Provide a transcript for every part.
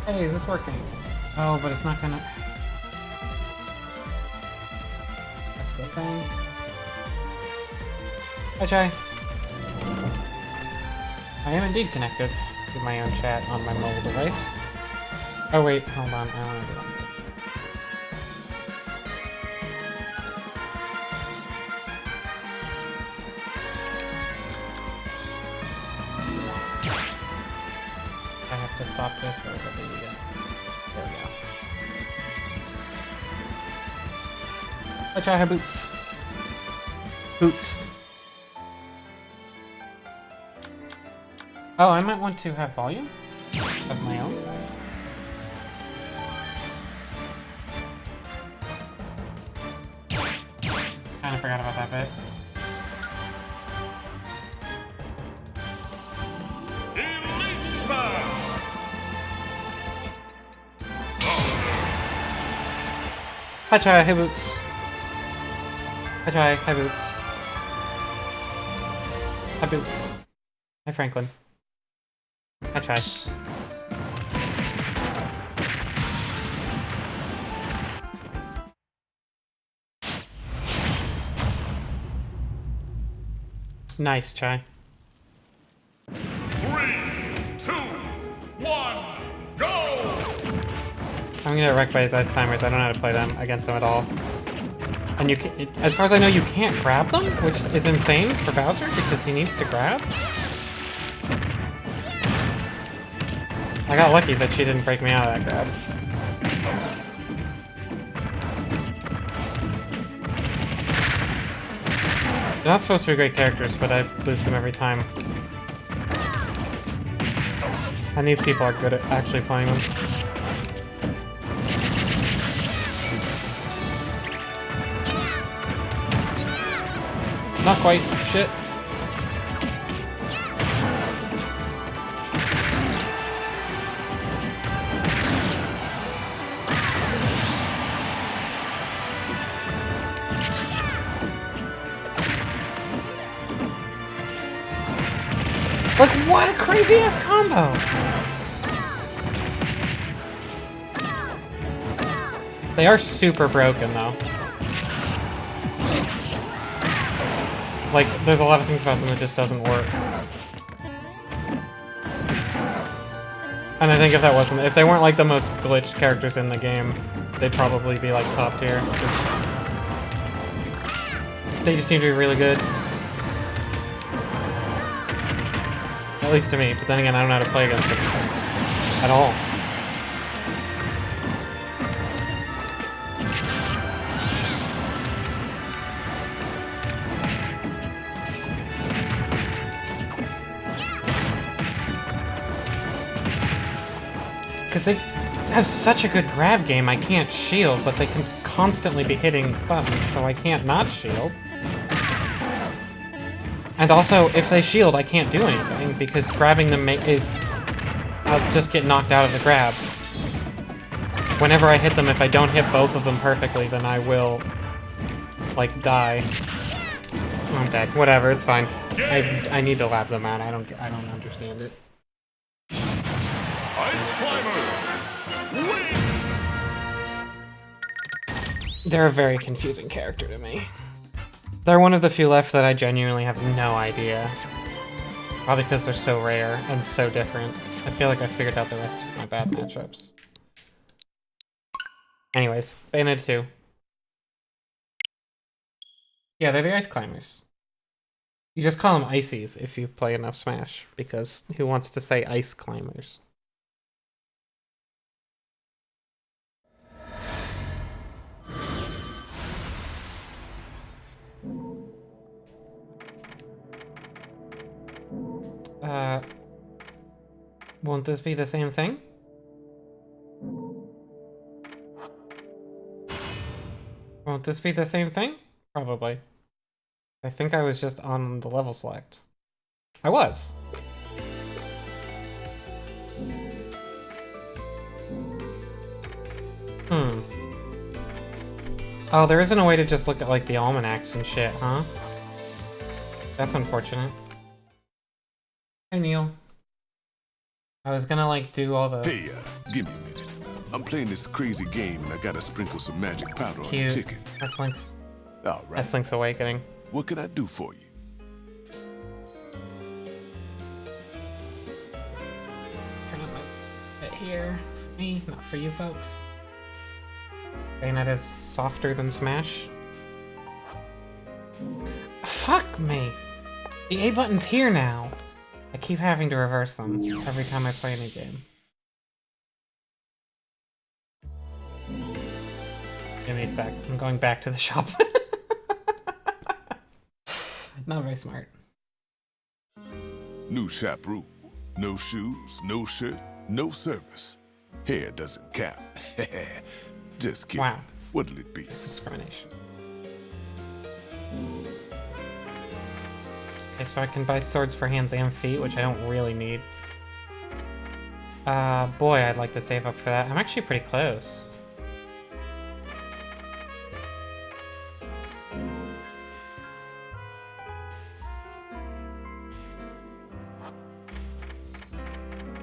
Hey, is this working? Oh, but it's not gonna... That's the thing. Hi, Chai. I am indeed connected to my own chat on my mobile device. Oh wait, hold on, I want to do that. I have to stop this over the... there we go. Hi, Chai, hi, Boots. Boots. Oh, I might want to have volume of my own. Kinda forgot about that bit. Hi Chai, hey Boots. Hi Chai, hi Boots. Hi Boots. Hi Franklin. Hi Chai. Nice, Chai. 3, 2, 1, go! I'm gonna get wrecked by his ice climbers. I don't know how to play them against them at all. And you can, as far as I know, you can't grab them, which is insane for Bowser because he needs to grab. I got lucky that she didn't break me out of that grab. They're not supposed to be great characters, but I lose them every time. And these people are good at actually playing them. Not quite. Shit. Like, what a crazy-ass combo! They are super broken, though. Like, there's a lot of things about them that just doesn't work. And I think if that wasn't... if they weren't, like, the most glitched characters in the game, they'd probably be, like, top tier. They just seem to be really good. At least to me, but then again, I don't know how to play against them at all. Because they have such a good grab game, I can't shield, but they can constantly be hitting buttons, so I can't not shield. And also, if they shield, I can't do anything, because grabbing them is... I'll just get knocked out of the grab. Whenever I hit them, if I don't hit both of them perfectly, then I will, like, die. I'm dead. Whatever, it's fine. I need to lab them out. I don't understand it. Ice Climber! Win! They're a very confusing character to me. They're one of the few left that I genuinely have no idea. Probably because they're so rare and so different. I feel like I figured out the rest of my bad matchups. Anyways, Bayonetta 2. Yeah, they're the ice climbers. You just call them ices if you play enough Smash, because who wants to say ice climbers? Won't this be the same thing? Won't this be the same thing? Probably. I think I was just on the level select. I was. Oh, there isn't a way to just look at, like, the almanacs and shit, huh? That's unfortunate. Hey, Neil. I was gonna, like, do all the... Hey, give me a minute. I'm playing this crazy game and I gotta sprinkle some magic powder on the Cute. chicken. That's Link's... All right. That's Link's Awakening. What can I do for you? Turn up my bit here. For me, not for you folks. Bayonetta's softer than Smash. Fuck me! The A button's here now! I keep having to reverse them every time I play any game. Give me a sec. I'm going back to the shop. Not very smart. New shop rule. No shoes, no shirt, no service. Hair doesn't count. Just kidding. Wow. What'll it be? It's discrimination. Okay, so I can buy swords for hands and feet, which I don't really need. Boy, I'd like to save up for that. I'm actually pretty close.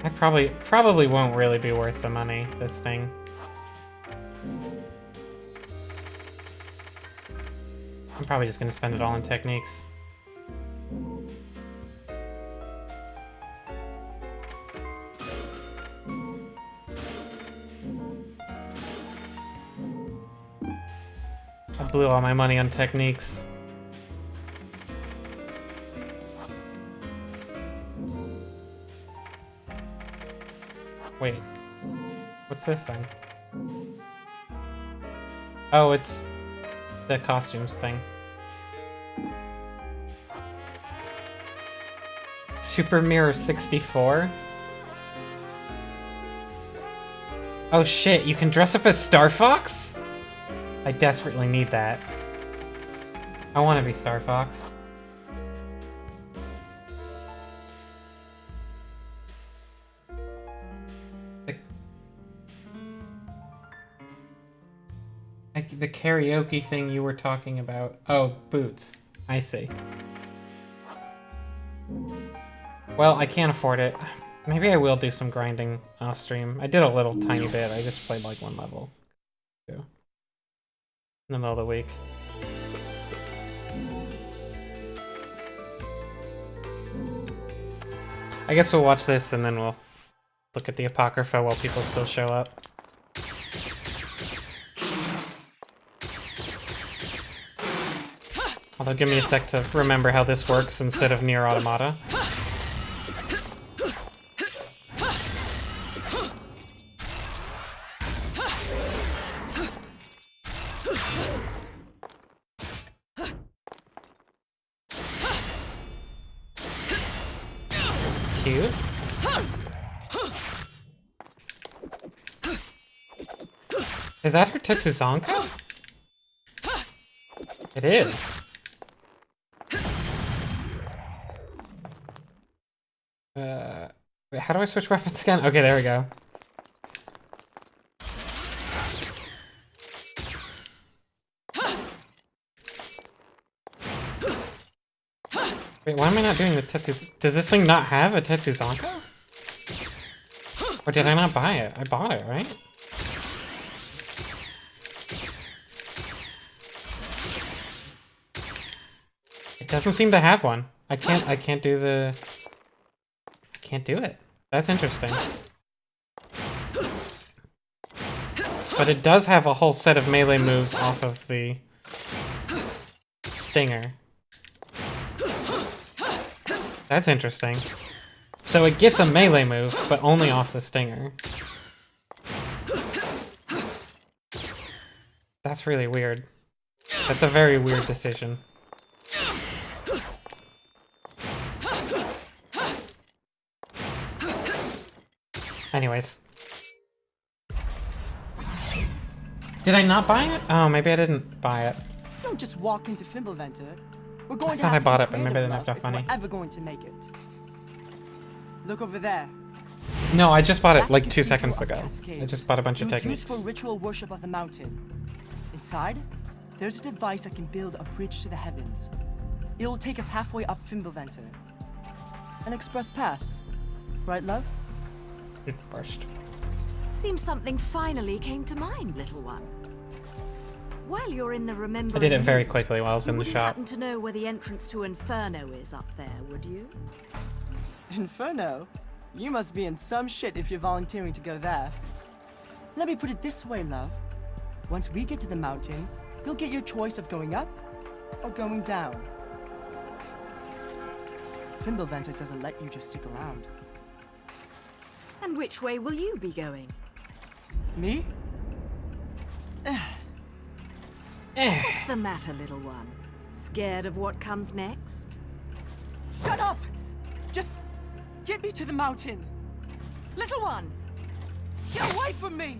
I probably won't really be worth the money, this thing. I'm probably just gonna spend it all on techniques. I blew all my money on techniques. Wait, what's this thing? Oh, it's the costumes thing. Super Mirror 64? Oh shit, you can dress up as Star Fox? I desperately need that. I want to be Star Fox. The karaoke thing you were talking about. Oh, boots. I see. Well, I can't afford it. Maybe I will do some grinding off stream. I did a little tiny bit. I just played like one level. In the middle of the week. I guess we'll watch this and then we'll look at the Apocrypha while people still show up. Although, give me a sec to remember how this works instead of Nier Automata. Cute. Is that her Tetsuzanka? It is. Wait, how do I switch weapons again? Okay, there we go. Wait, why am I not doing the Tetsu? Does this thing not have a Tetsuzanka? Or did I not buy it? I bought it, right? It doesn't seem to have one. I can't do the... Can't do it. That's interesting. But it does have a whole set of melee moves off of the stinger. That's interesting. So it gets a melee move, but only off the stinger. That's really weird. That's a very weird decision. Anyways. Did I not buy it? Oh, maybe I didn't buy it. Don't just walk into Fimbulventr. We're going I to thought have I to bought be it, but maybe I didn't have creative enough money. if we're ever going to make it. Look over there. No, I just bought it That's like the 2 cathedral seconds of ago. Cascades. I just bought a bunch of It was techniques. used for ritual worship of the mountain. Inside, there's a device that can build a bridge to the heavens. It'll take us halfway up Fimbulventr. An express pass. Right, love? Burst. Seems something finally came to mind, little one. While you're in the remembering... I did it very quickly while I was in the you wouldn't shop. happen to know where the entrance to Inferno is up there, would you? Inferno? You must be in some shit if you're volunteering to go there. Let me put it this way, love. Once we get to the mountain, you'll get your choice of going up or going down. Fimbulventr doesn't let you just stick around. And which way will you be going? Me? What's the matter, little one? Scared of what comes next? Shut up! Just get me to the mountain. Little one, get away from me!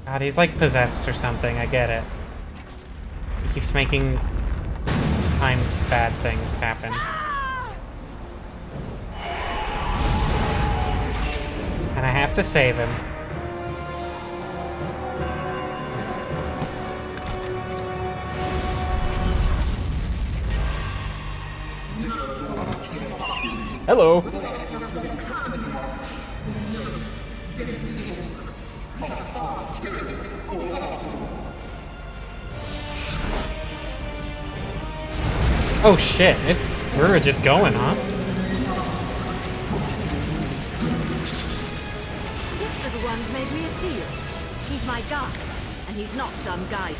God, he's like possessed or something, I get it. He keeps making bad things happen. And I have to save him. Hello. Oh shit, we're just going, huh? This little one's made me a deal. He's my guide, and he's not done guiding.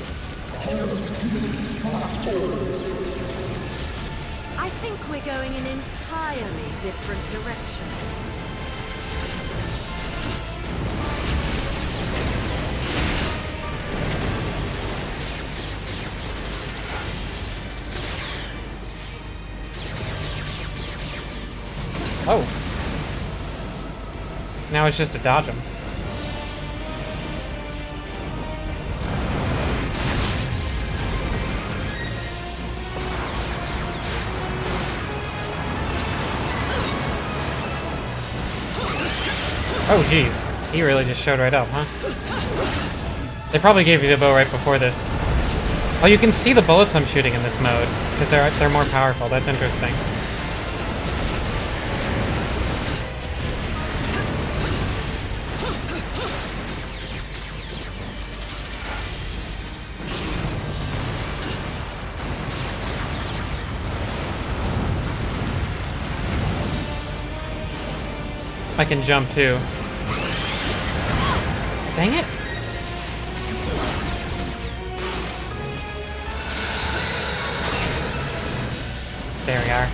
I think we're going in entirely different directions. Oh. Now it's just to dodge him. Oh, jeez. He really just showed right up, huh? They probably gave you the bow right before this. Oh, you can see the bullets I'm shooting in this mode, because they're more powerful. That's interesting. I can jump too. Dang it! There we are.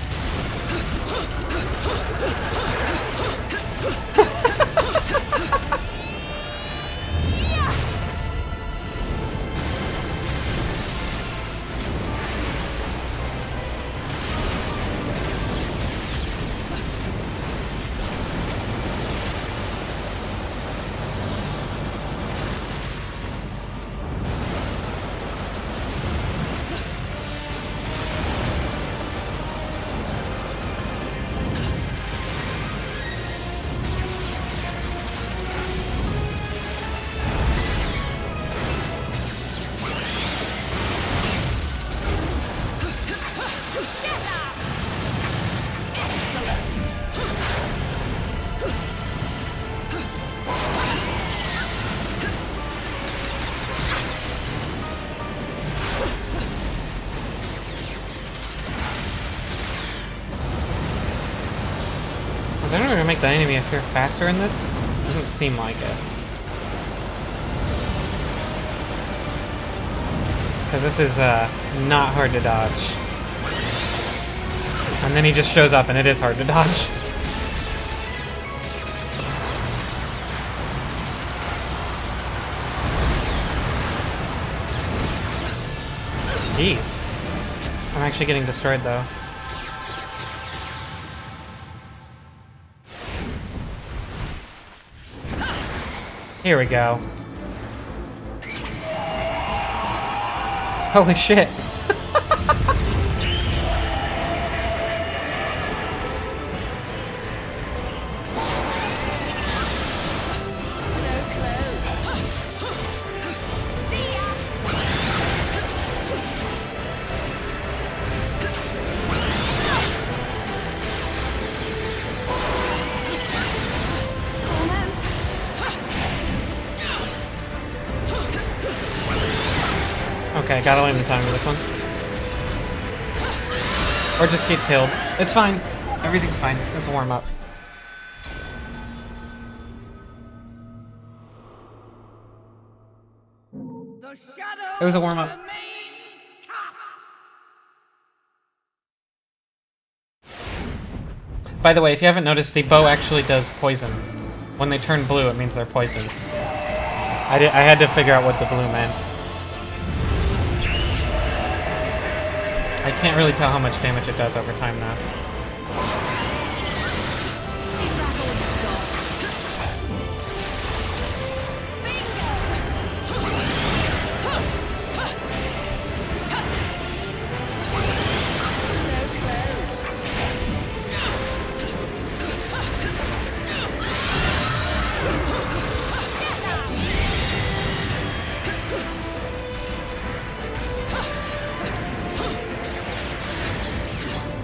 Is anyone gonna make the enemy appear faster in this? Doesn't seem like it. Because this is not hard to dodge. And then he just shows up and it is hard to dodge. Jeez. I'm actually getting destroyed though. Here we go. Holy shit. Okay, gotta learn the timing of this one. Or just get killed. It's fine. Everything's fine. It's a warm up. It was a warm up. By the way, if you haven't noticed, the bow actually does poison. When they turn blue, it means they're poisoned. I had to figure out what the blue meant. I can't really tell how much damage it does over time now.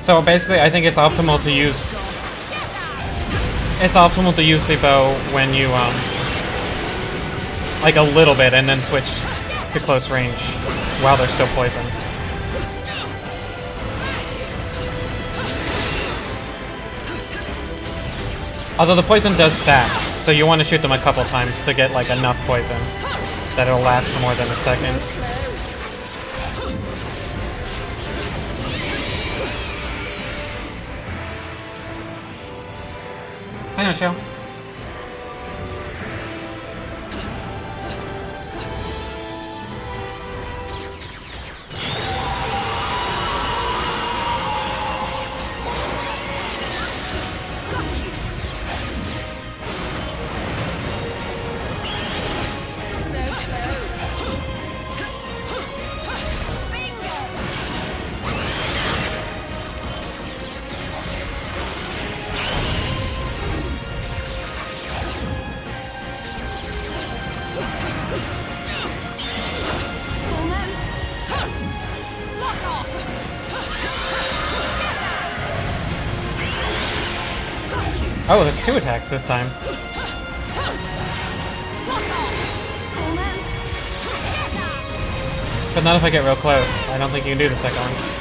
So basically, I think it's optimal to use the bow when you like a little bit, and then switch to close range while they're still poisoned. Although the poison does stack, so you want to shoot them a couple times to get like enough poison that it'll last for more than a second. I know, Shell. Oh, that's 2 attacks this time. But not if I get real close. I don't think you can do the second one.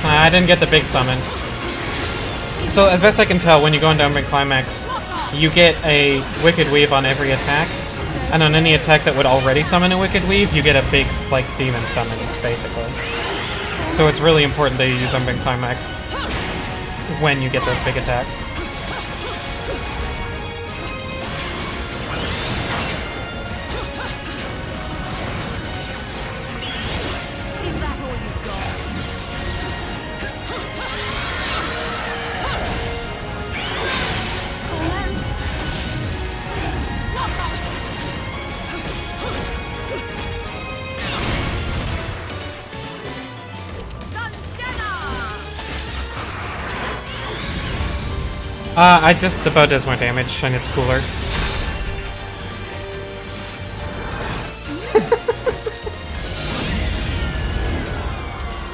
I didn't get the big summon. So as best I can tell, when you go into Umbran Climax, you get a Wicked Weave on every attack, and on any attack that would already summon a Wicked Weave, you get a big, like, demon summon, basically. So it's really important that you use Umbran Climax when you get those big attacks. The bow does more damage, and it's cooler.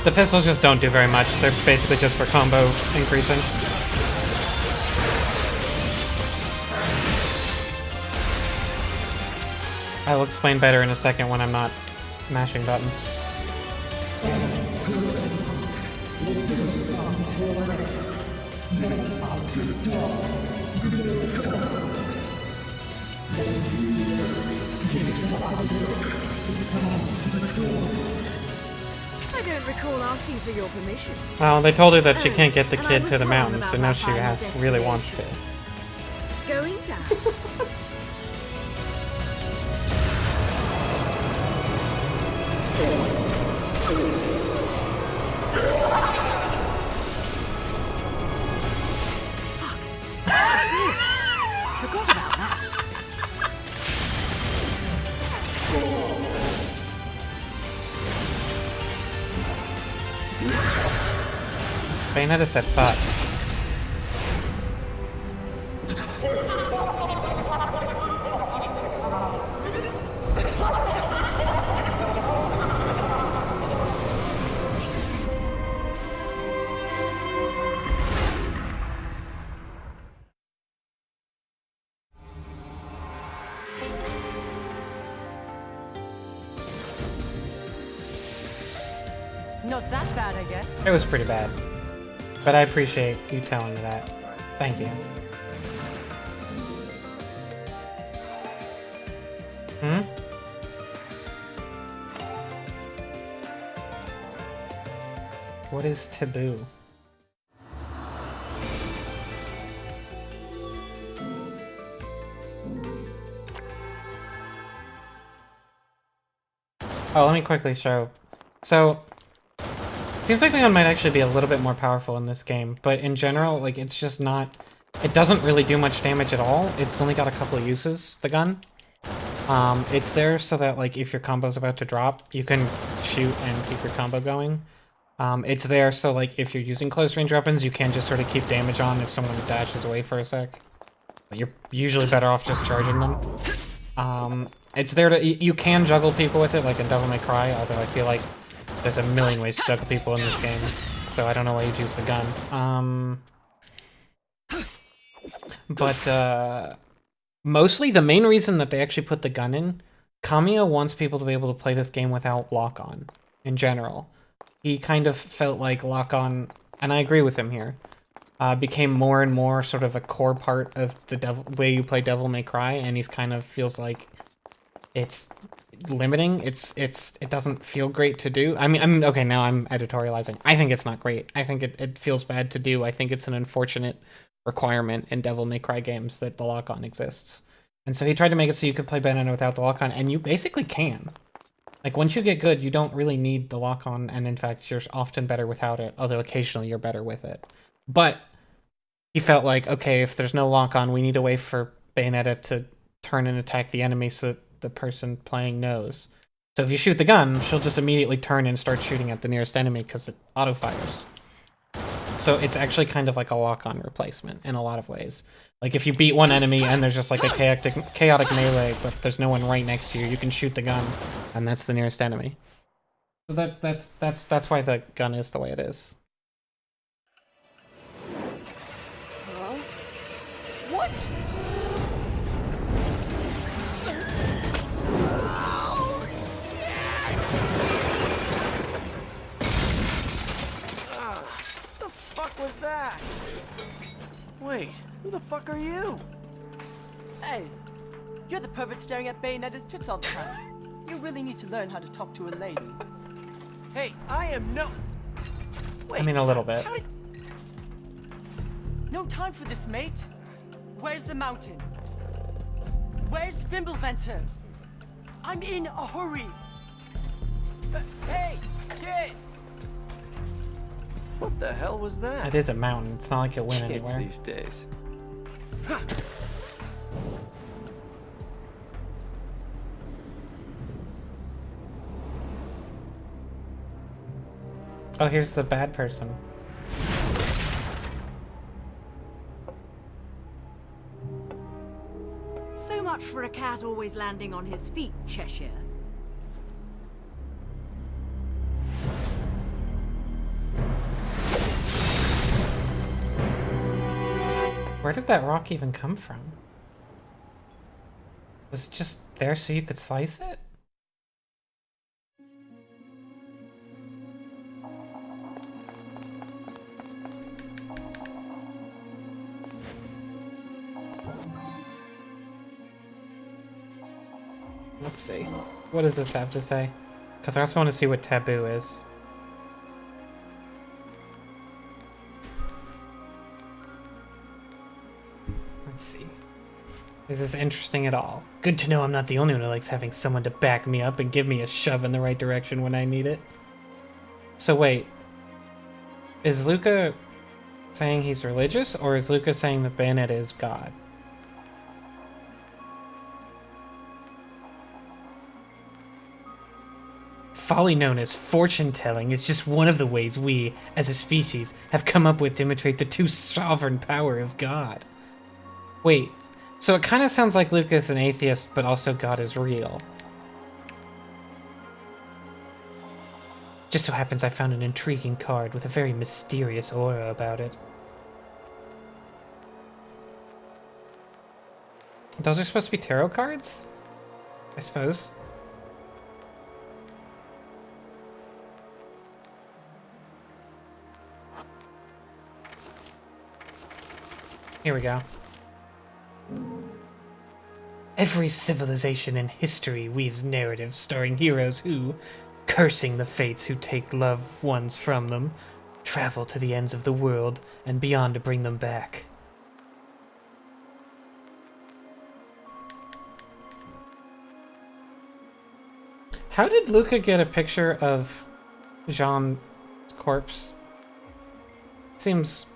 The pistols just don't do very much. They're basically just for combo increasing. I will explain better in a second when I'm not mashing buttons. I don't recall asking for your permission. Well, they told her that she Oh, can't get the and I kid was to the wrong mountains, about so my now she final really wants to. destination. Going down. Fuck. Forgot about that. Bayonetta said fuck. Not that bad, I guess. It was pretty bad. But I appreciate you telling me that. Thank you. Hmm? What is taboo? Oh, let me quickly show. So, seems like the gun might actually be a little bit more powerful in this game, but in general, like, it's just not... It doesn't really do much damage at all. It's only got a couple of uses, the gun. It's there so that, like, if your combo's about to drop, you can shoot and keep your combo going. It's there so, like, if you're using close-range weapons, you can just sort of keep damage on if someone dashes away for a sec. But you're usually better off just charging them. It's there to... You can juggle people with it, like in Devil May Cry, although I feel like there's a million ways to juggle people in this game, so I don't know why you'd use the gun. But mostly the main reason that they actually put the gun in, Kamiya wants people to be able to play this game without lock-on, in general. He kind of felt like lock-on, and I agree with him here, became more and more sort of a core part of the way you play Devil May Cry, and he's kind of feels like it's limiting. It doesn't feel great to do. I mean, okay, now I'm editorializing. I think it's not great. I think it feels bad to do. I think it's an unfortunate requirement in Devil May Cry games that the lock-on exists. And so he tried to make it so you could play Bayonetta without the lock-on, and you basically can. Like, once you get good, you don't really need the lock-on, and in fact, you're often better without it, although occasionally you're better with it. But he felt like, okay, if there's no lock-on, we need a way for Bayonetta to turn and attack the enemy so that the person playing knows. So if you shoot the gun, she'll just immediately turn and start shooting at the nearest enemy because it auto-fires. So it's actually kind of like a lock-on replacement in a lot of ways. Like if you beat one enemy and there's just like a chaotic melee, but there's no one right next to you, you can shoot the gun, and that's the nearest enemy. So that's why the gun is the way it is. Huh? What? The fuck was that? Wait, who the fuck are you? Hey, you're the pervert staring at Bayonetta's tits all the time. You really need to learn how to talk to a lady. Hey, I am no... Wait, I mean, a little bit. how did... No time for this, mate. Where's the mountain? Where's Fimbulventr? I'm in a hurry. Hey, kid! What the hell was that? It is a mountain. It's not like you'll win Kids anywhere. these days. Oh, here's the bad person. So much for a cat always landing on his feet, Cheshire. Where did that rock even come from? Was it just there so you could slice it? Let's see. What does this have to say? Because I also want to see what taboo is. Let's see. Is this interesting at all? Good to know I'm not the only one who likes having someone to back me up and give me a shove in the right direction when I need it. So wait. Is Luca saying he's religious, or is Luca saying that Bayonetta is God? Folly known as fortune-telling is just one of the ways we, as a species, have come up with to imitate the too sovereign power of God. Wait, so it kind of sounds like Luca is an atheist, but also God is real. Just so happens I found an intriguing card with a very mysterious aura about it. Those are supposed to be tarot cards? I suppose. Here we go. Every civilization in history weaves narratives starring heroes who, cursing the fates who take loved ones from them, travel to the ends of the world and beyond to bring them back. How did Luca get a picture of Jean's corpse? Seems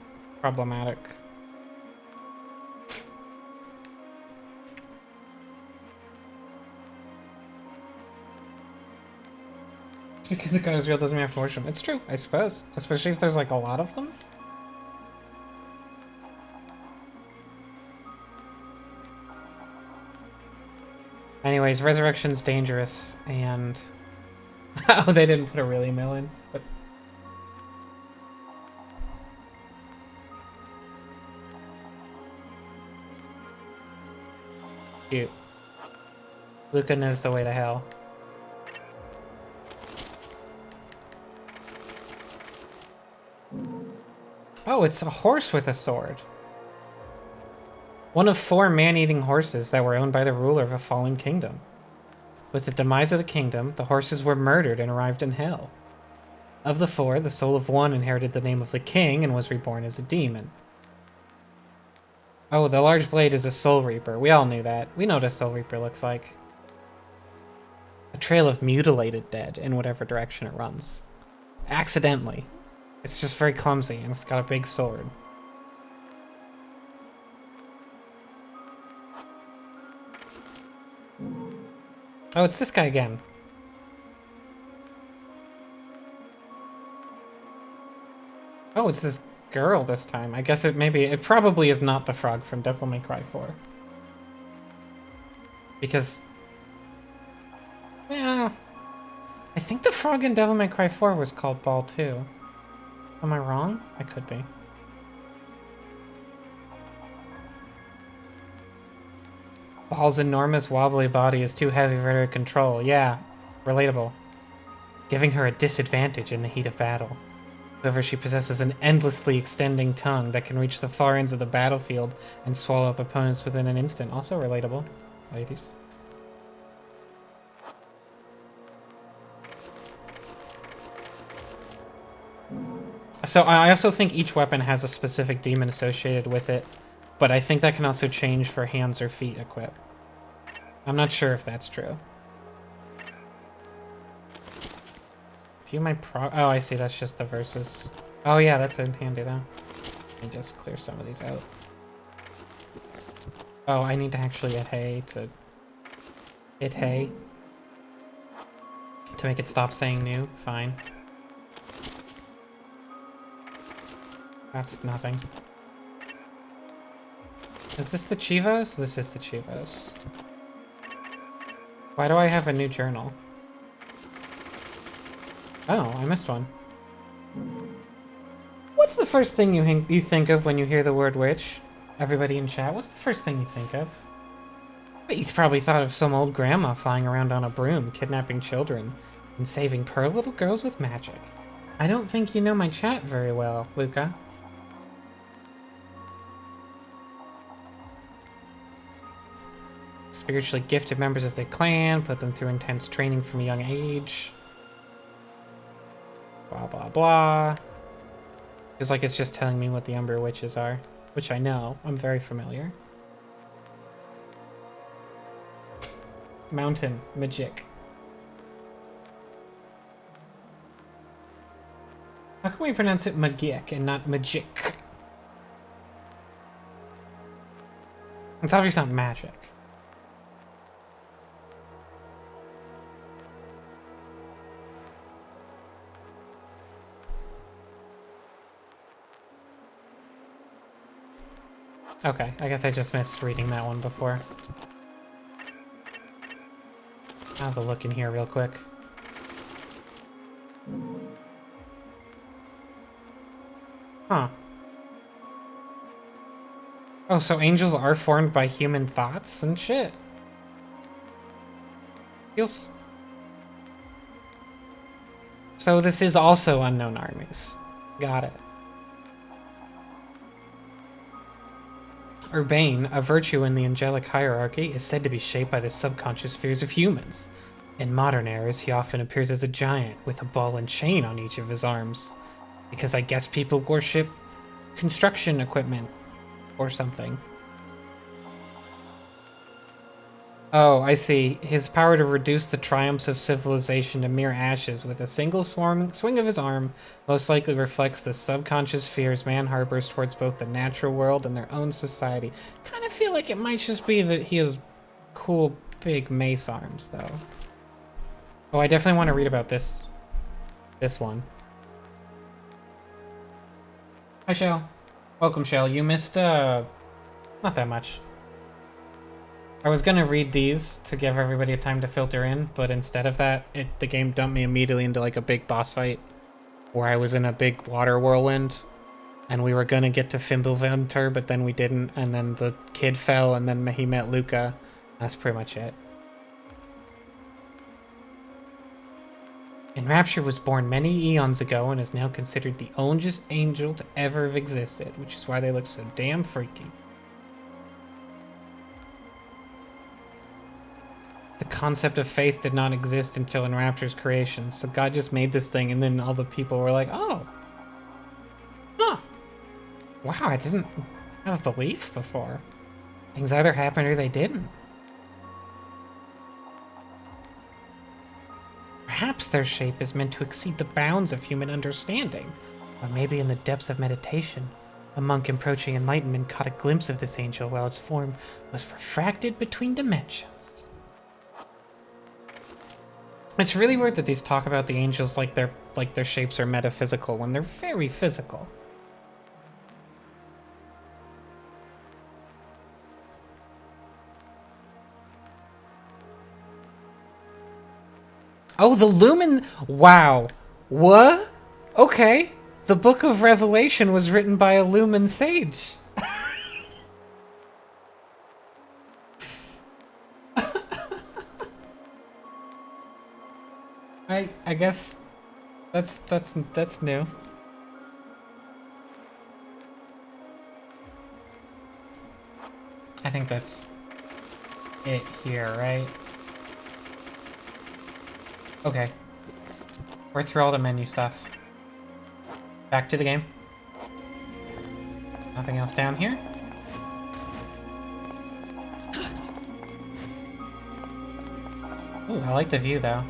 problematic. Because a god is real doesn't mean you have to worship him. It's true, I suppose. Especially if there's like a lot of them. Anyways, resurrection's dangerous, and... oh, they didn't put a real email in, but... Cute. Luca knows the way to hell. Oh, it's a horse with a sword. One of 4 man-eating horses that were owned by the ruler of a fallen kingdom. With the demise of the kingdom, the horses were murdered and arrived in hell. Of the 4, the soul of one inherited the name of the king and was reborn as a demon. Oh, the large blade is a soul reaper. We all knew that. We know what a soul reaper looks like. A trail of mutilated dead in whatever direction it runs. Accidentally. It's just very clumsy, and it's got a big sword. Oh, it's this guy again. Oh, it's this girl this time. I guess it probably is not the frog from Devil May Cry 4. Because... yeah... I think the frog in Devil May Cry 4 was called Ball too. Am I wrong? I could be. Ball's enormous wobbly body is too heavy for her to control. Yeah, relatable. Giving her a disadvantage in the heat of battle. However, she possesses an endlessly extending tongue that can reach the far ends of the battlefield and swallow up opponents within an instant. Also relatable, ladies. So I also think each weapon has a specific demon associated with it, but I think that can also change for hands or feet equip. I'm not sure if that's true. View my oh, I see, that's just the verses. Oh yeah, that's handy though. Let me just clear some of these out. Oh, I need to actually hit hay to... hit hay. To make it stop saying new, fine. That's nothing. Is this the Chivos? This is the Chivos. Why do I have a new journal? Oh, I missed one. What's the first thing you think of when you hear the word witch? Everybody in chat, what's the first thing you think of? But you probably thought of some old grandma flying around on a broom, kidnapping children, and saving poor little girls with magic. I don't think you know my chat very well, Luca. spiritually gifted members of their clan, put them through intense training from a young age. Blah, blah, blah. It's like it's just telling me what the Umber Witches are, which I know. I'm very familiar. Mountain Magic. How can we pronounce it Magic and not Magic? It's obviously not magic. Okay, I guess I just missed reading that one before. I'll have a look in here real quick. Huh. Oh, so angels are formed by human thoughts and shit. Feels... So this is also unknown armies. Got it. Urbane, a virtue in the angelic hierarchy, is said to be shaped by the subconscious fears of humans. In modern eras, he often appears as a giant with a ball and chain on each of his arms. Because I guess people worship construction equipment or something. Oh, I see. His power to reduce the triumphs of civilization to mere ashes with a single swing of his arm most likely reflects the subconscious fears man harbors towards both the natural world and their own society. Kind of feel like it might just be that he has cool big mace arms, though. Oh, I definitely want to read about this one. Hi, Shell. Welcome, Shell. You missed, not that much. I was gonna read these to give everybody a time to filter in, but instead of that, the game dumped me immediately into like a big boss fight where I was in a big water whirlwind and we were gonna get to Fimbulventr, but then we didn't, and then the kid fell and then he met Luca. That's pretty much it. Enrapture was born many eons ago and is now considered the oldest angel to ever have existed, which is why they look so damn freaky. The concept of faith did not exist until Enrapture's creation, so God just made this thing and then all the people were like, oh. Huh. Wow, I didn't have belief before. Things either happened or they didn't. Perhaps their shape is meant to exceed the bounds of human understanding. Or maybe in the depths of meditation, a monk approaching enlightenment caught a glimpse of this angel while its form was refracted between dimensions. It's really weird that these talk about the angels like their shapes are metaphysical when they're very physical. Oh, the Lumen... Wow. What? Okay. The Book of Revelation was written by a Lumen sage. I guess that's new. I think that's it here, right? Okay. We're through all the menu stuff. Back to the game. Nothing else down here? Ooh, I like the view though.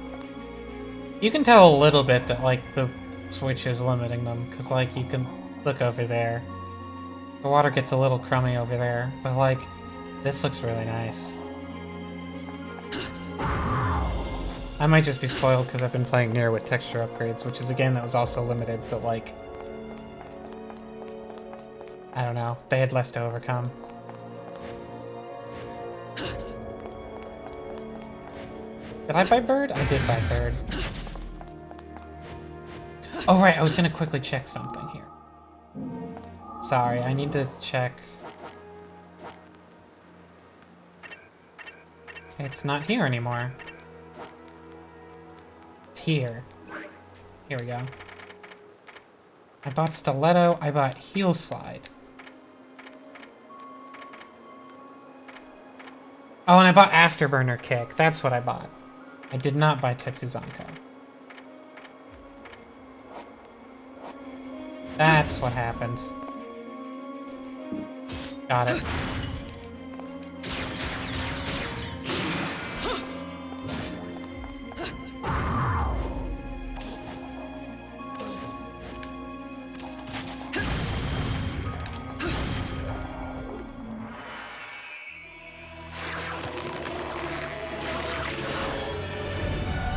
You can tell a little bit that like the Switch is limiting them, because like you can look over there. The water gets a little crummy over there, but like this looks really nice. I might just be spoiled because I've been playing Nier with texture upgrades, which is a game that was also limited, but like, I don't know, they had less to overcome. Did I buy Bird? I did buy Bird. Oh right, I was gonna quickly check something here. Sorry, I need to check. It's not here anymore. It's here. Here we go. I bought Stiletto, I bought Heel Slide. Oh, and I bought Afterburner Kick. That's what I bought. I did not buy Tetsuzanko. That's what happened. Got it.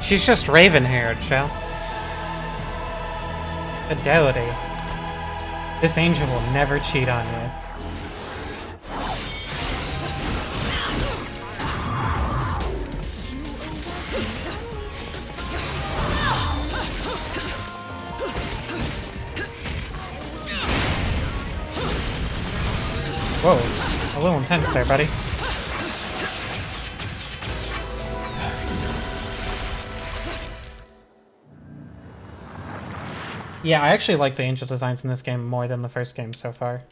She's just raven-haired, Shell. Fidelity. This angel will never cheat on you. Whoa, a little intense there, buddy. Yeah, I actually like the angel designs in this game more than the first game so far.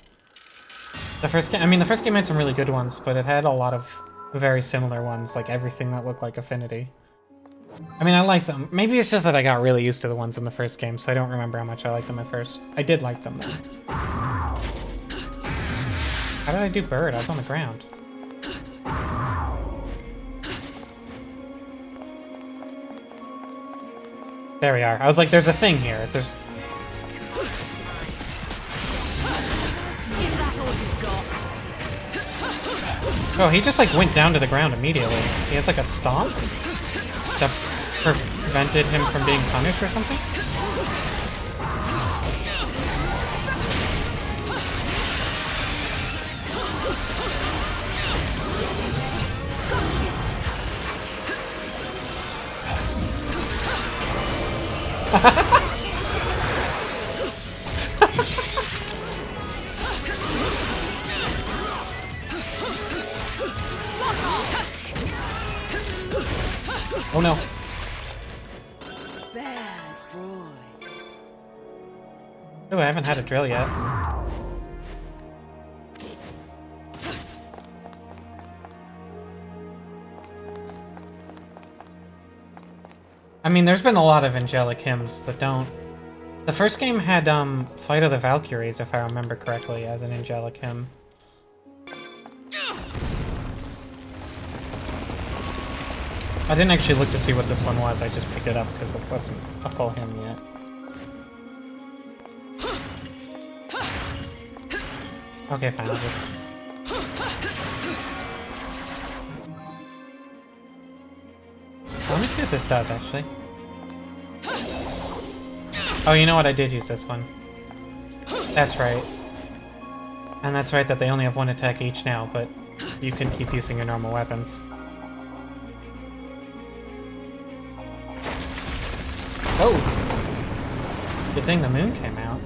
The first game, I mean, the first game had some really good ones, but it had a lot of very similar ones, like everything that looked like Affinity. I mean, I like them. Maybe it's just that I got really used to the ones in the first game, so I don't remember how much I liked them at first. I did like them, though. How did I do bird? I was on the ground. There we are. I was like, there's a thing here. There's... Oh, he just like went down to the ground immediately. He has like a stomp that prevented him from being punished or something? Oh no. Bad boy. Oh, I haven't had a drill yet. I mean, there's been a lot of angelic hymns that don't... The first game had, Flight of the Valkyries, if I remember correctly, as an angelic hymn. I didn't actually look to see what this one was, I just picked it up because it wasn't a full hymn yet. Okay, fine, I'll just... Let me see what this does, actually. Oh, you know what? I did use this one. That's right. And that's right that they only have one attack each now, but you can keep using your normal weapons. Oh! Good thing the moon came out.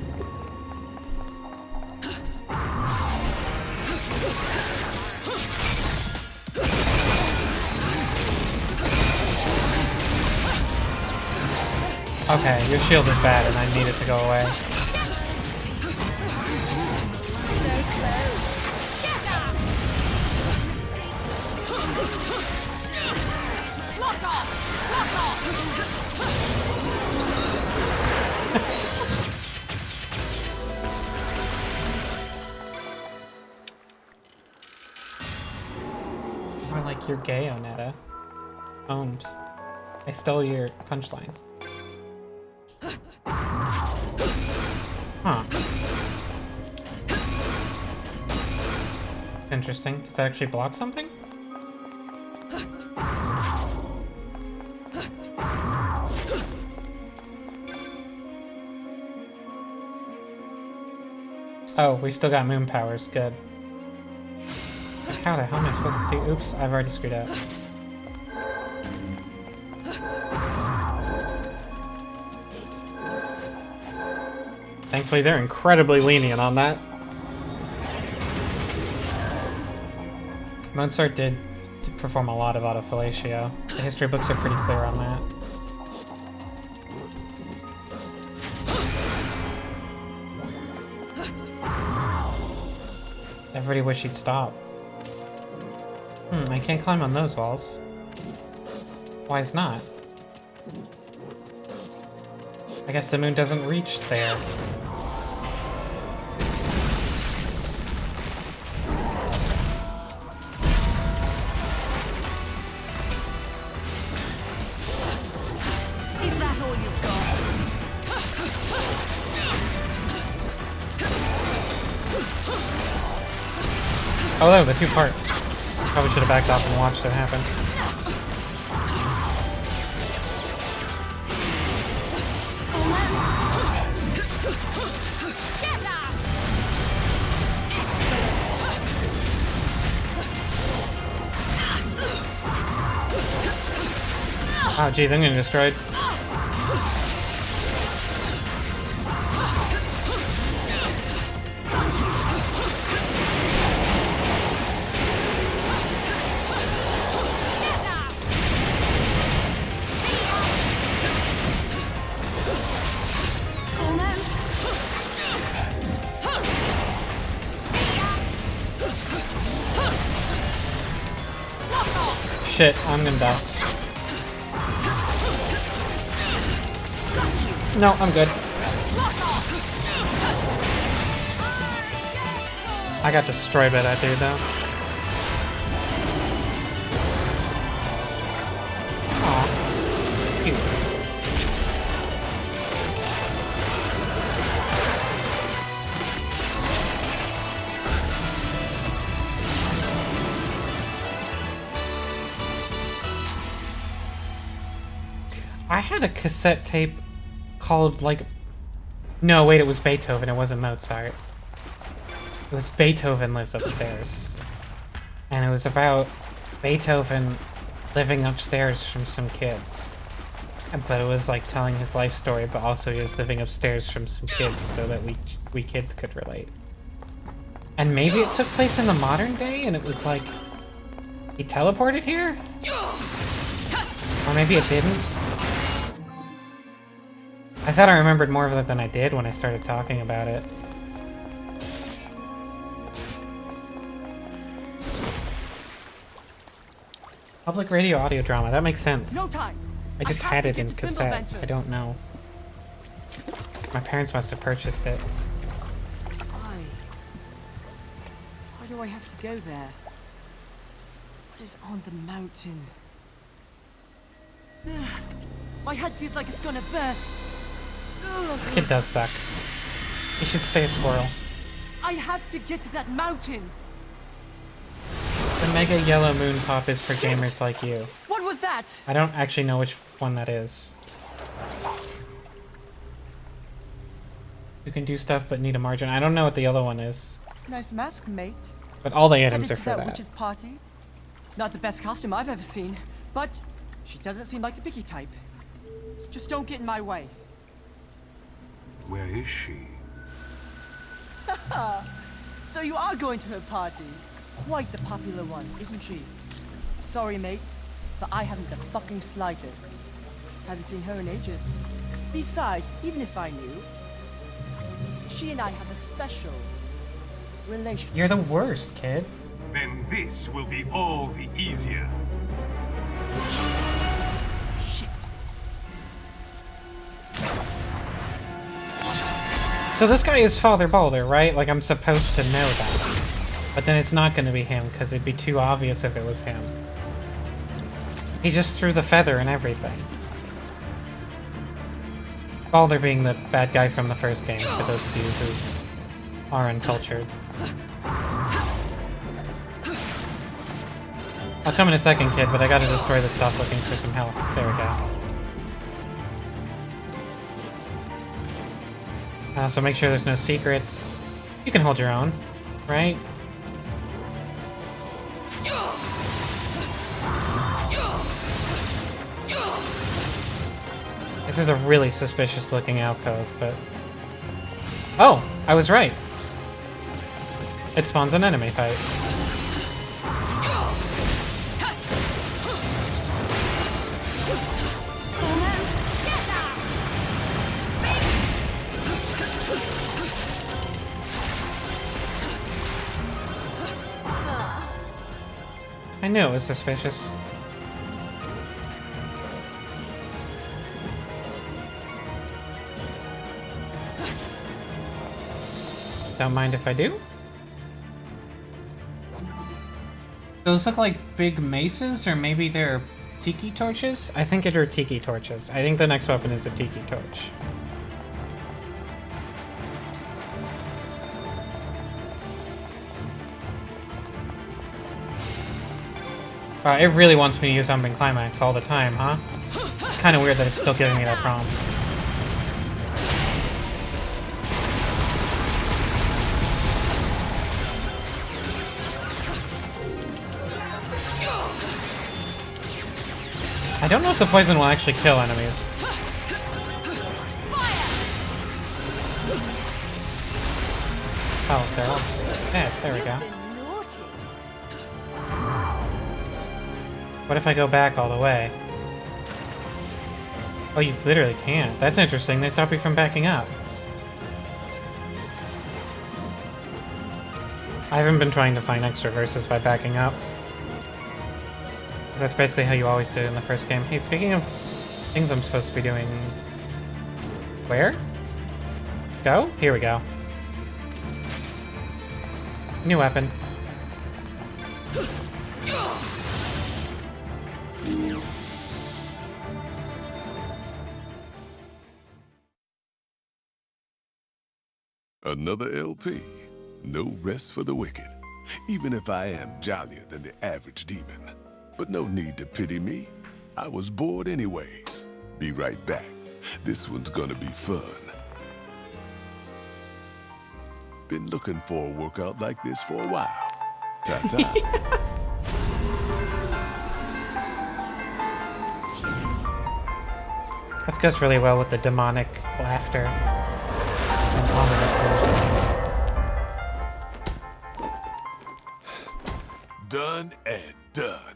Okay, your shield is bad and I need it to go away. So close. Lock off! Lock off! More like you're gay, Onetta. Owned. I stole your punchline. Huh. Interesting. Does that actually block something? Oh, we still got moon powers. Good. How the hell am I supposed to do? Oops, I've already screwed up. Thankfully, they're incredibly lenient on that. Mozart did perform a lot of autofellatio. The history books are pretty clear on that. Everybody wish he'd stop. Hmm. I can't climb on those walls. Why is not? I guess the moon doesn't reach there. Is that all you've got? Oh, no, the two-part. Probably should have backed off and watched it happen. Oh, geez, I'm getting destroyed. Shit, I'm gonna die. No, I'm good. I got destroyed by that dude, though. Aw. Cute. I had a cassette tape called, like... No, wait, it was Beethoven. It wasn't Mozart. It was Beethoven Lives Upstairs. And it was about Beethoven living upstairs from some kids. But it was, like, telling his life story, but also he was living upstairs from some kids so that we kids could relate. And maybe it took place in the modern day, and it was, like... He teleported here? Or maybe it didn't? I thought I remembered more of it than I did when I started talking about it. Public radio audio drama, that makes sense. No time. I just had it in cassette. I don't know. My parents must have purchased it. Why do I have to go there? What is on the mountain? My head feels like it's gonna burst. This kid does suck. He should stay a squirrel. I have to get to that mountain. The Mega Yellow Moon Pop is for gamers like you. What was that? I don't actually know which one that is. You can do stuff but need a margin. I don't know what the yellow one is. Nice mask, mate. But all the items Headed are to for that. witch's party. Not the best costume I've ever seen, but she doesn't seem like the picky type. Just don't get in my way. Where is she? So you are going to her party. Quite the popular one, isn't she? Sorry, mate, but I haven't the fucking slightest. Haven't seen her in ages. Besides, even if I knew, she and I have a special relationship. You're the worst, kid. Then this will be all the easier. Shit. So this guy is Father Balder, right? Like, I'm supposed to know that. But then it's not going to be him, because it'd be too obvious if it was him. He just threw the feather and everything. Balder being the bad guy from the first game, for those of you who are uncultured. I'll come in a second, kid, but I gotta destroy the stuff looking for some health. There we go. So make sure there's no secrets. You can hold your own, right? This is a really suspicious looking alcove, but... Oh! I was right! It spawns an enemy fight. I I knew it was suspicious. Don't mind if I do. Those look like big maces, or maybe they're tiki torches? I think it are tiki torches. I think the next weapon is a tiki torch. It really wants me to use Jumping Climax all the time, huh? It's kind of weird that it's still giving me that prompt. I don't know if the poison will actually kill enemies. Oh, they're all dead. There we go. What if I go back all the way? Oh, you literally can't. That's interesting. They stop you from backing up. I haven't been trying to find extra verses by backing up. Because that's basically how you always did it in the first game. Hey, speaking of things I'm supposed to be doing... Where? Go? Here we go. New weapon. Another LP. No rest for the wicked. Even if I am jollier than the average demon. But no need to pity me. I was bored anyways. Be right back. This one's gonna be fun. Been looking for a workout like this for a while. Ta-ta. This goes really well with the demonic laughter and ominous music. Done and done.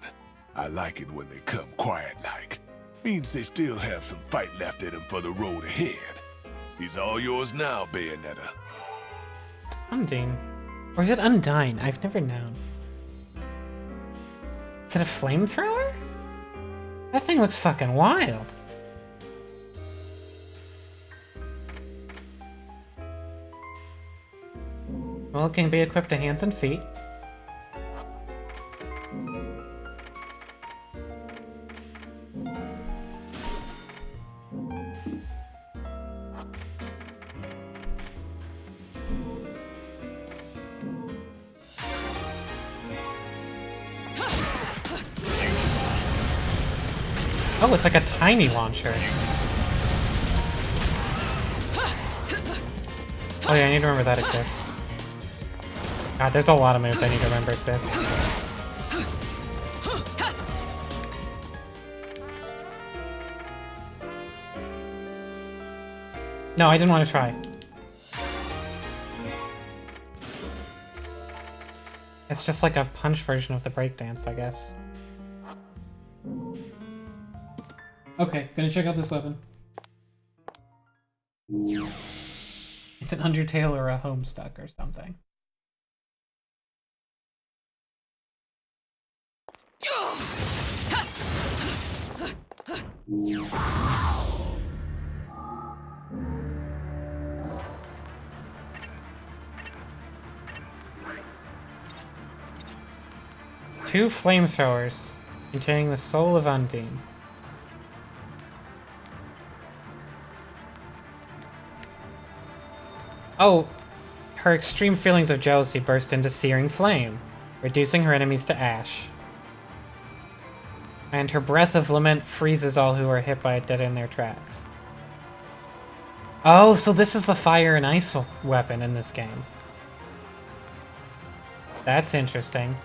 I like it when they come quiet like. Means they still have some fight left in them for the road ahead. He's all yours now, Bayonetta. Undine. Or is it Undine? I've never known. Is it a flamethrower? That thing looks fucking wild. Well, it can be equipped to hands and feet. Oh, it's like a tiny launcher. Oh yeah, I need to remember that exists. God, there's a lot of moves I need to remember exist. No, I didn't want to try. It's just like a punch version of the breakdance, I guess. Okay, gonna check out this weapon. It's an Undertale or a Homestuck or something. Two flamethrowers containing the soul of Undine. Oh, her extreme feelings of jealousy burst into searing flame, reducing her enemies to ash. And her breath of lament freezes all who are hit by it dead in their tracks. Oh, so this is the fire and ice weapon in this game. That's interesting.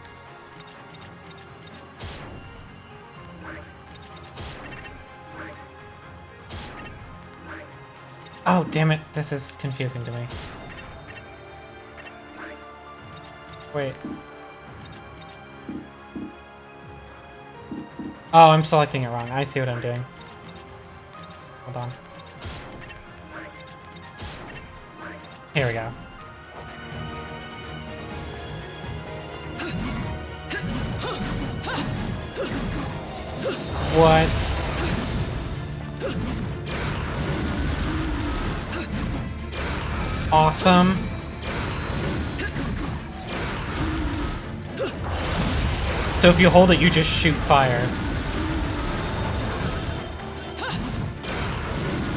Oh, damn it. This is confusing to me. Wait. Oh, I'm selecting it wrong. I see what I'm doing. Hold on. Here we go. What? Awesome. So if you hold it, you just shoot fire.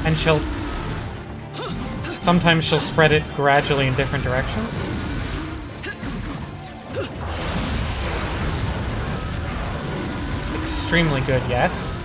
And sometimes she'll spread it gradually in different directions. Extremely good, yes.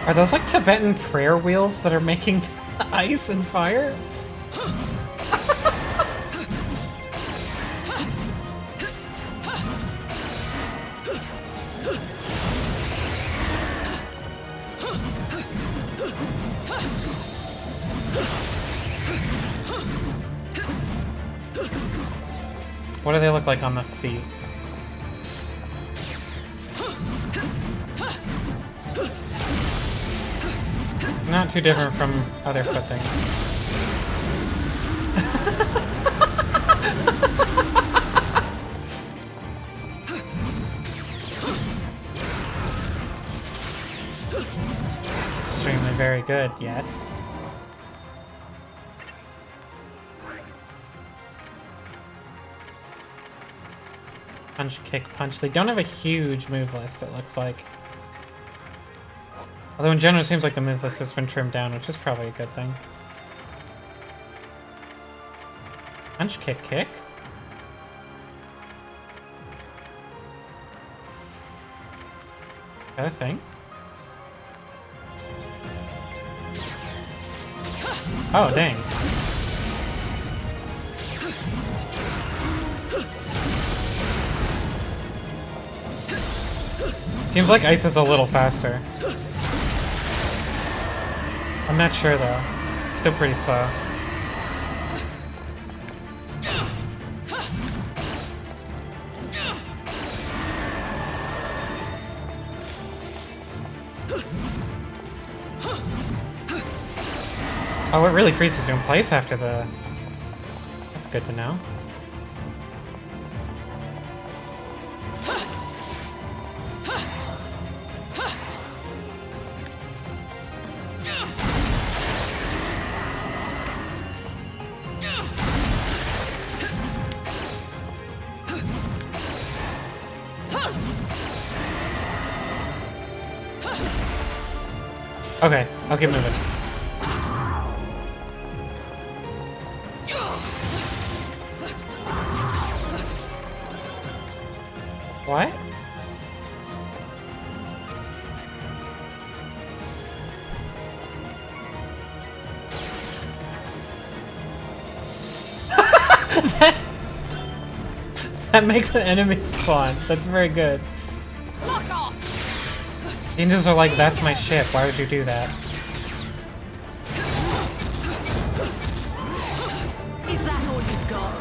Are those like Tibetan prayer wheels that are making ice and fire? What do they look like on the feet? Not too different from other foot things. That's extremely very good, yes. Punch, kick, punch. They don't have a huge move list, it looks like. Although in general, it seems like the move list has been trimmed down, which is probably a good thing. Punch, kick, kick. Is that a thing? Oh, dang. Seems like ice is a little faster. I'm not sure though. Still pretty slow. Oh, it really freezes you in place after the... That's good to know. Okay, I'll keep moving. What? That makes an enemy spawn. That's very good. Ninjas are like, that's my ship. Why would you do that? Is that all you've got?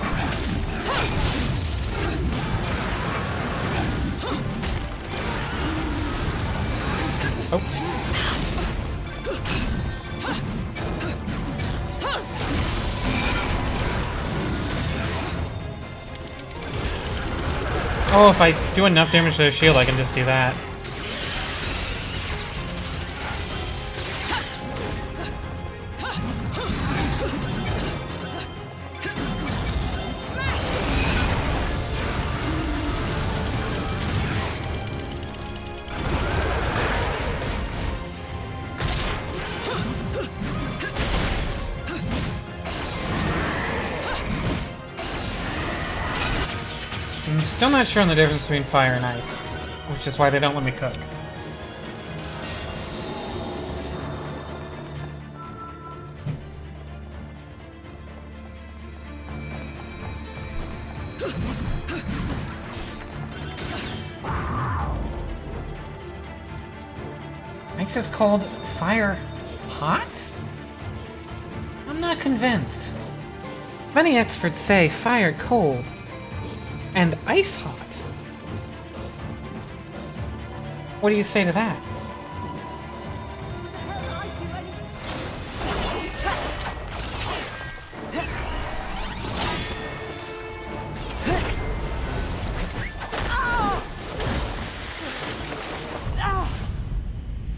Oh. Oh, if I do enough damage to their shield, I can just do that. I'm still not sure on the difference between fire and ice, which is why they don't let me cook. Ice is called fire hot? I'm not convinced. Many experts say fire cold and ice hot. What do you say to that?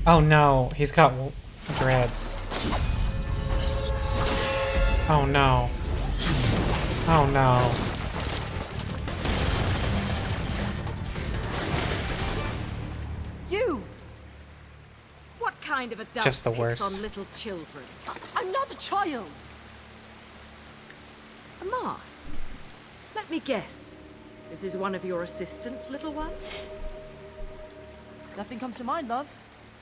Oh no, he's got dreads. Oh no. Oh no. You! What kind of adult Just the picks worst. on little children? I'm not a child. A mask? Let me guess. This is one of your assistants, little one? Nothing comes to mind, love.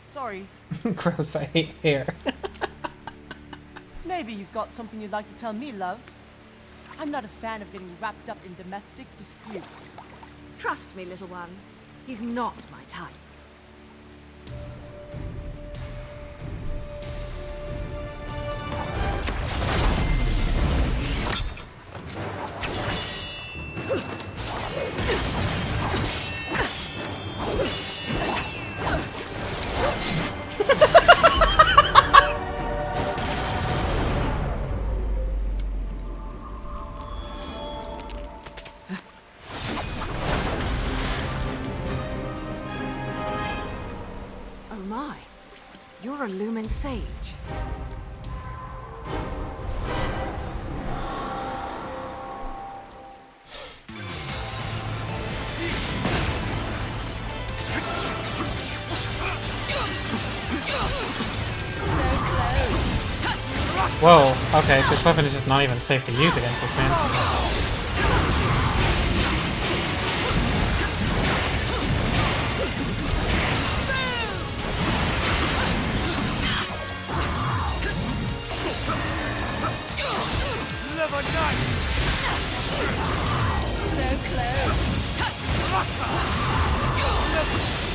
Sorry. Gross, I hate hair. Maybe you've got something you'd like to tell me, love. I'm not a fan of getting wrapped up in domestic disputes. Trust me, little one. He's not my type. Oh my, you're a Lumen Sage. Whoa, okay, this weapon is just not even safe to use against this man.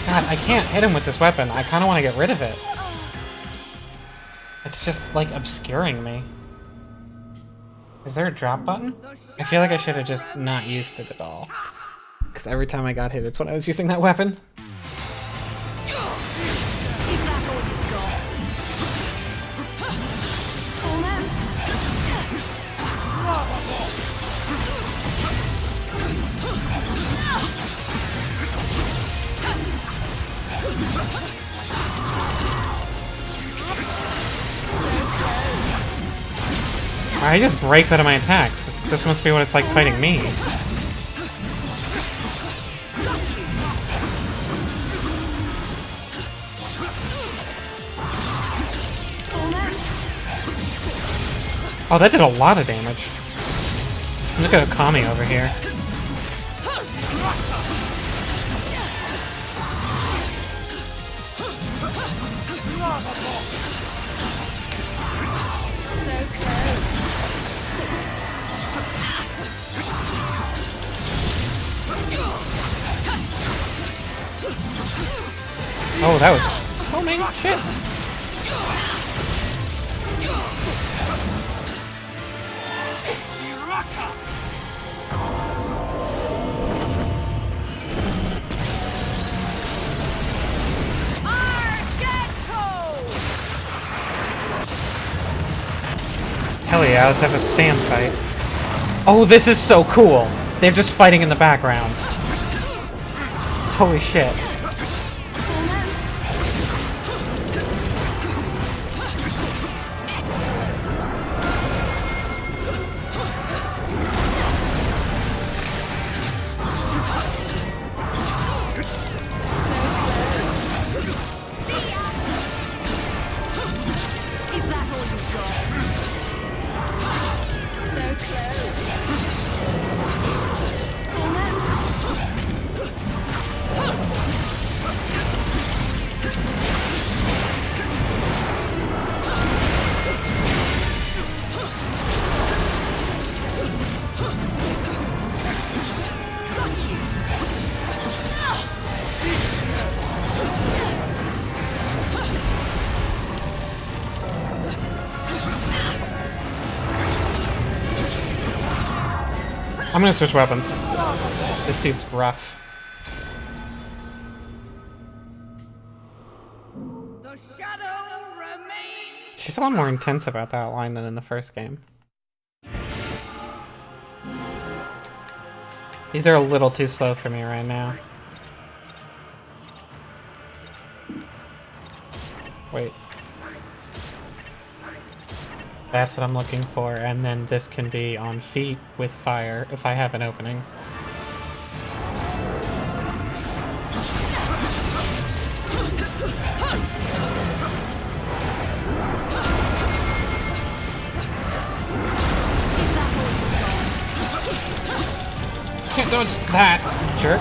God, I can't hit him with this weapon. I kind of want to get rid of it. It's just, like, obscuring me. Is there a drop button? I feel like I should have just not used it at all. Because every time I got hit, it's when I was using that weapon. Is that all you've got? He just breaks out of my attacks. This must be what it's like fighting me. Oh, that did a lot of damage. Look at Okami over here. Oh, that was homing shit. Hell yeah, let's have a stand fight. Oh, this is so cool. They're just fighting in the background. Holy shit. I'm gonna switch weapons. This dude's rough. The shadow remains. She's a lot more intense about that line than in the first game. These are a little too slow for me right now. Wait. That's what I'm looking for, and then this can be on feet with fire if I have an opening. Can't dodge that, jerk.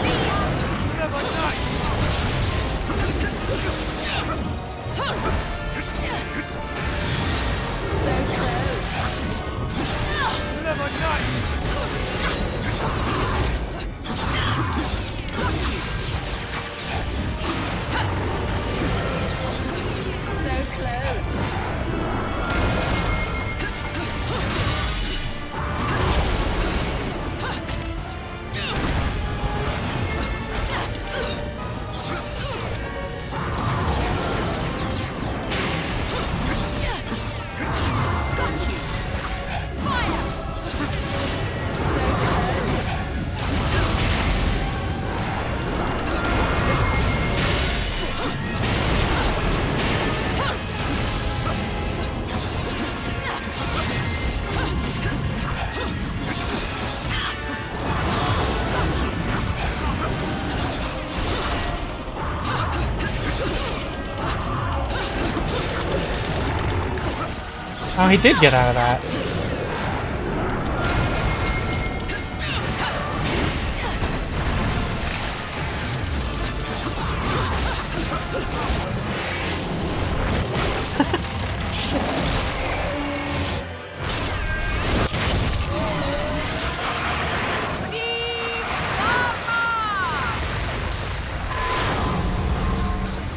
Oh, he did get out of that.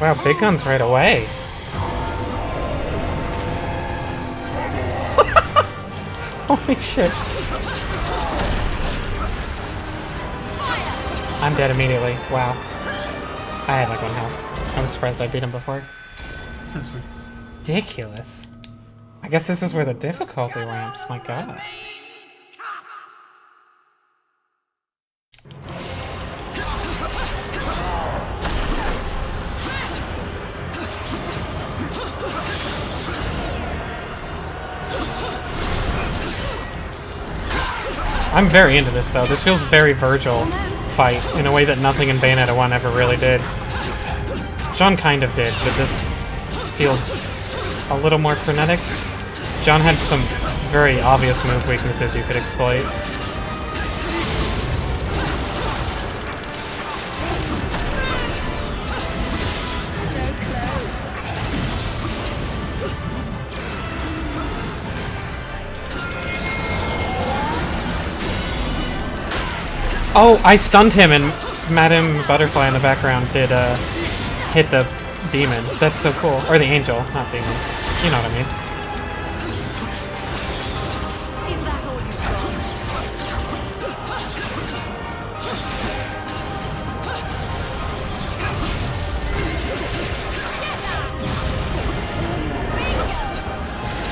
Wow, big guns right away. Holy shit. I'm dead immediately. Wow. I had like 1 health. I was surprised I beat him before. This is Ridiculous. I guess this is where the difficulty ramps. My god. I'm very into this though. This feels very Virgil fight in a way that nothing in Bayonetta 1 ever really did. John kind of did, but this feels a little more frenetic. John had some very obvious move weaknesses you could exploit. Oh, I stunned him and Madame Butterfly in the background did hit the demon. That's so cool. Or the angel, not demon. You know what I mean. Is that all you've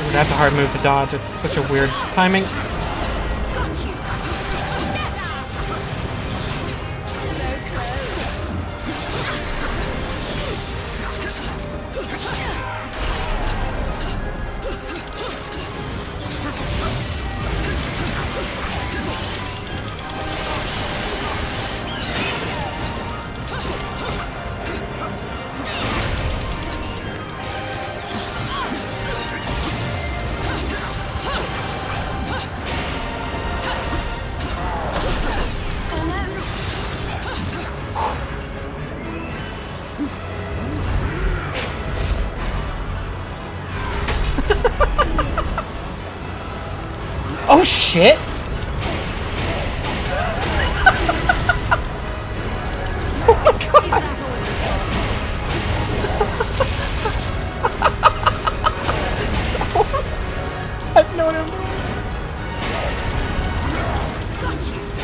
Ooh, that's a hard move to dodge. It's such a weird timing. Oh shit! Oh my god! I've known him. got you.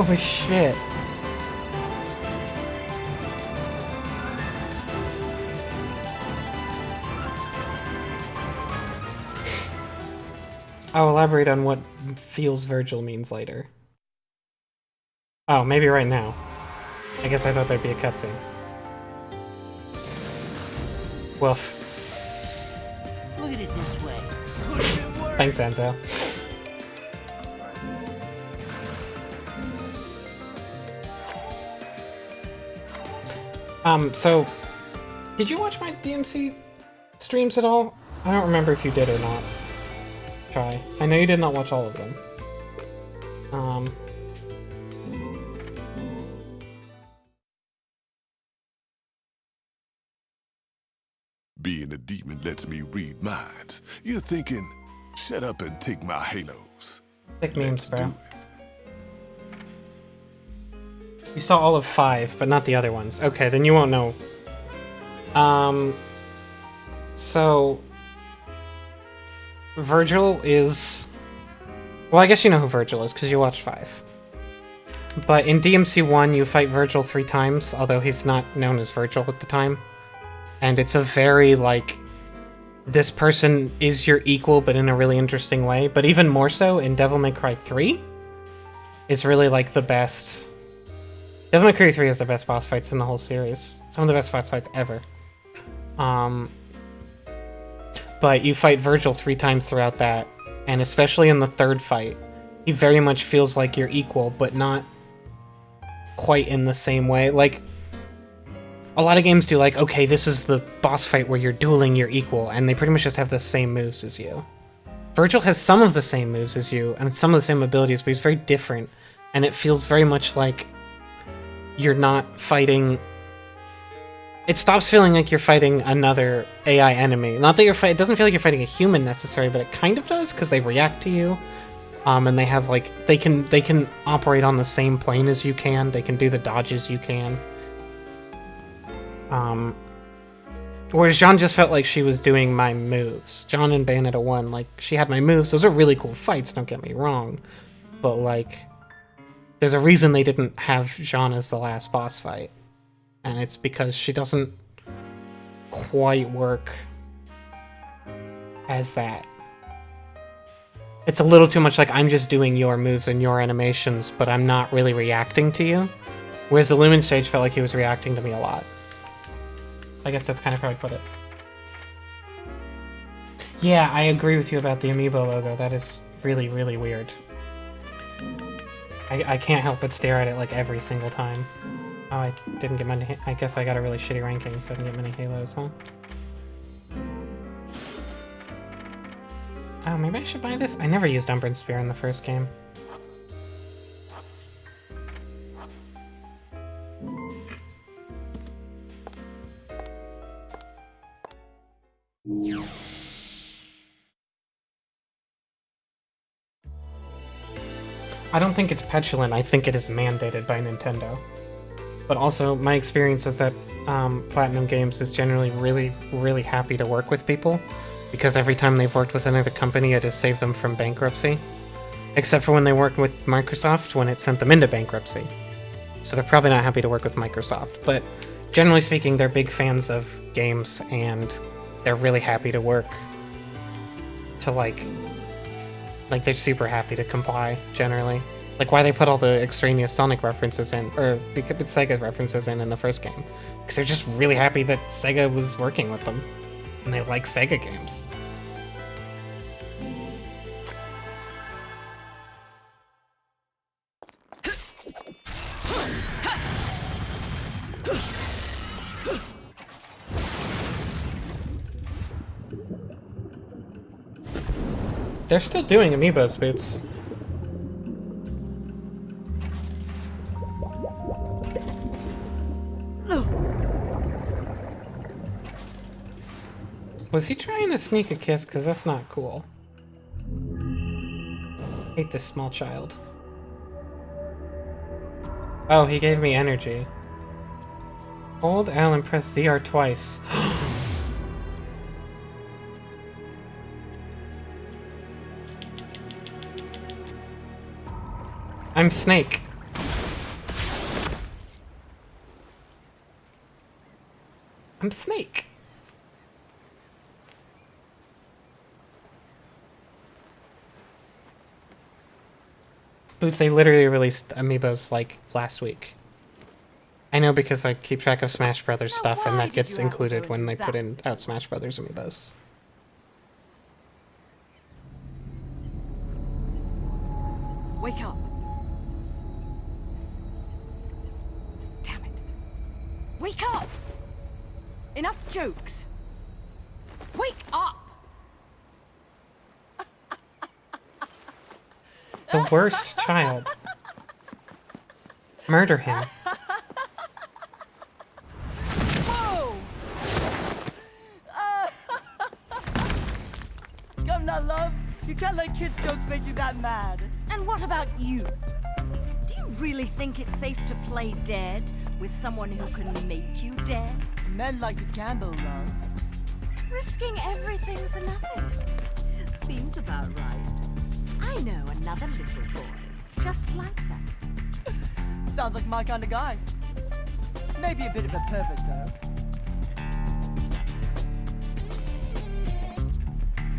Holy shit. I'll elaborate on what feels Virgil means later. Oh, maybe right now. I guess I thought there'd be a cutscene. Woof. Look at it this way. Push it works. Thanks, Enzo. So, did you watch my DMC streams at all? I don't remember if you did or not. Try. I know you did not watch all of them. Being a demon lets me read minds. You're thinking, shut up and take my halos. Sick memes, Let's bro. do it. You saw all of 5, but not the other ones. Okay, then you won't know. So... Virgil is... Well, I guess you know who Virgil is, because you watched 5. But in DMC 1, you fight Virgil 3 times, although he's not known as Virgil at the time. And it's a very, like... This person is your equal, but in a really interesting way. But even more so, in Devil May Cry 3, is really, like, the best... Devil May Cry 3 is the best boss fights in the whole series. Some of the best boss fights ever. But you fight Virgil 3 times throughout that, and especially in the third fight, he very much feels like you're equal, but not quite in the same way. Like, a lot of games do, like, okay, this is the boss fight where you're dueling your equal, and they pretty much just have the same moves as you. Virgil has some of the same moves as you, and some of the same abilities, but he's very different, and it feels very much like you're not fighting... It stops feeling like you're fighting another AI enemy. Not that it doesn't feel like you're fighting a human necessarily, but it kind of does, because they react to you. And they have, like, they can operate on the same plane as you can. They can do the dodges you can. Whereas Jean just felt like she was doing my moves. Jean in Bayonetta 1, like, she had my moves. Those are really cool fights, don't get me wrong. But, like, there's a reason they didn't have Jean as the last boss fight. And it's because she doesn't quite work as that. It's a little too much like I'm just doing your moves and your animations, but I'm not really reacting to you. Whereas the Lumen stage felt like he was reacting to me a lot. I guess that's kind of how I put it. Yeah, I agree with you about the Amiibo logo. That is really, really weird. I can't help but stare at it like every single time. Oh, I didn't get many... I guess I got a really shitty ranking, so I didn't get many Halos, huh? Oh, maybe I should buy this? I never used Umbran Sphere in the first game. I don't think it's petulant, I think it is mandated by Nintendo. But also, my experience is that Platinum Games is generally really, really happy to work with people, because every time they've worked with another company, it has saved them from bankruptcy. Except for when they worked with Microsoft, when it sent them into bankruptcy. So they're probably not happy to work with Microsoft, but generally speaking, they're big fans of games, and they're really happy to work to, like they're super happy to comply, generally. Like, why they put all the extraneous Sonic references in, or Sega references in the first game. Because they're just really happy that Sega was working with them. And they like Sega games. They're still doing Amiibos, Boots. Was he trying to sneak a kiss? Because that's not cool. Hate this small child. Oh, he gave me energy. Hold L and press ZR twice. I'm Snake. I'm Snake. Boots, they literally released amiibos like last week. I know because I keep track of Smash Brothers stuff, and why that did gets you have to go included and when do they put that? in out Smash Brothers amiibos. Wake up. Damn it. Wake up! Enough jokes. Wake up! The worst child. Murder him. Whoa! Come now, love. You can't let kids' jokes make you that mad. And what about you? Do you really think it's safe to play dead with someone who can make you dead? Men like to gamble, love. Risking everything for nothing. Seems about right. I know another little boy just like that. Sounds like my kind of guy. Maybe a bit of a pervert, though.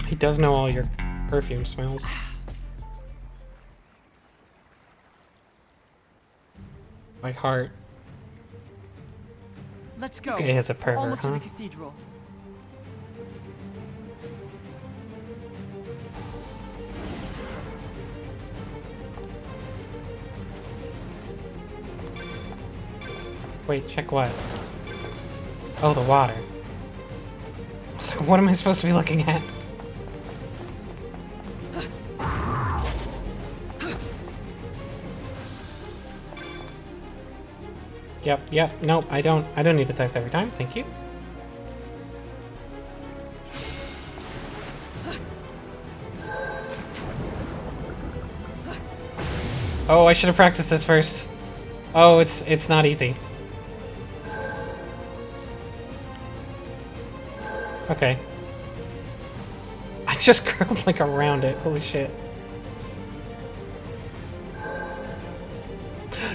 He does know all your perfume smells. My heart. Let's go. Okay, he's a pervert, Almost to huh? the cathedral. Wait, check what? Oh, the water. So what am I supposed to be looking at? Yep, nope, I don't need the text every time, thank you. Oh, I should have practiced this first. Oh, it's not easy. Okay. I just curled like around it, holy shit.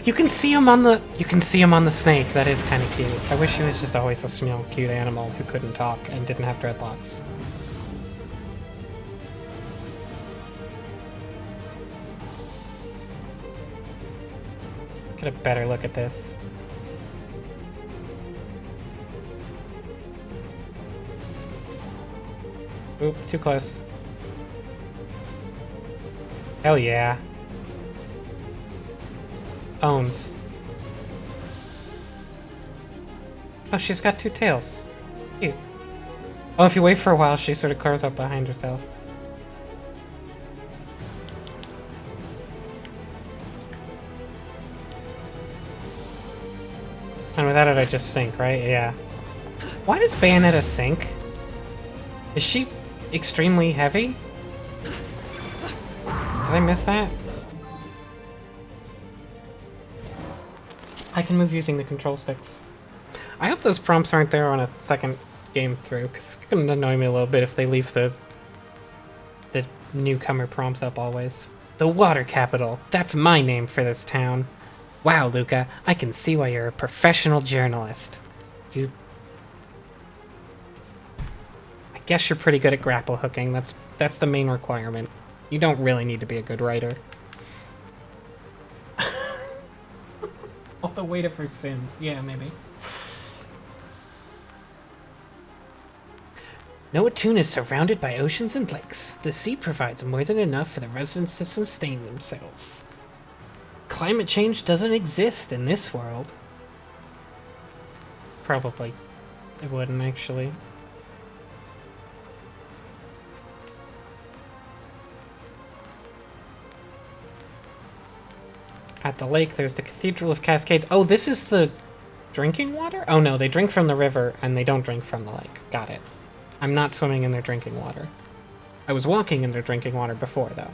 You can see him on the snake. That is kind of cute. I wish he was just always a small, cute animal who couldn't talk and didn't have dreadlocks. Let's get a better look at this. Oop, too close. Hell yeah. Owns. Oh, she's got two tails. Cute. Oh, if you wait for a while, she sort of curls up behind herself. And without it, I just sink, right? Yeah. Why does Bayonetta sink? Is she extremely heavy? Did I miss that? I can move using the control sticks. I hope those prompts aren't there on a second game through, because it's gonna annoy me a little bit if they leave the newcomer prompts up always. The water capital. That's my name for this town. Wow, Luca, I can see why you're a professional journalist. I guess you're pretty good at grapple hooking. That's the main requirement. You don't really need to be a good writer. All the weight of her sins. Yeah, maybe. Noatun is surrounded by oceans and lakes. The sea provides more than enough for the residents to sustain themselves. Climate change doesn't exist in this world. Probably. It wouldn't, actually. At the lake, there's the Cathedral of Cascades. Oh, this is the drinking water? Oh no, they drink from the river, and they don't drink from the lake. Got it. I'm not swimming in their drinking water. I was walking in their drinking water before, though.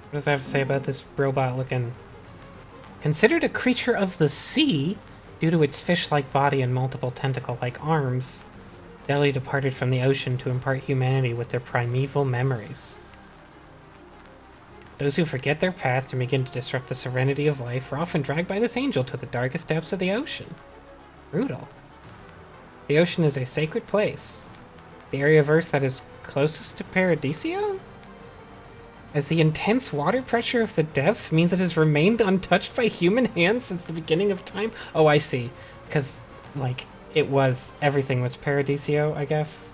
What does that have to say about this robot looking? Considered a creature of the sea due to its fish-like body and multiple tentacle-like arms, Delhi departed from the ocean to impart humanity with their primeval memories. Those who forget their past and begin to disrupt the serenity of life are often dragged by this angel to the darkest depths of the ocean. Brutal. The ocean is a sacred place. The area of Earth that is closest to Paradiso? As the intense water pressure of the depths means it has remained untouched by human hands since the beginning of time? Oh, I see. Because, like, everything was Paradiso, I guess?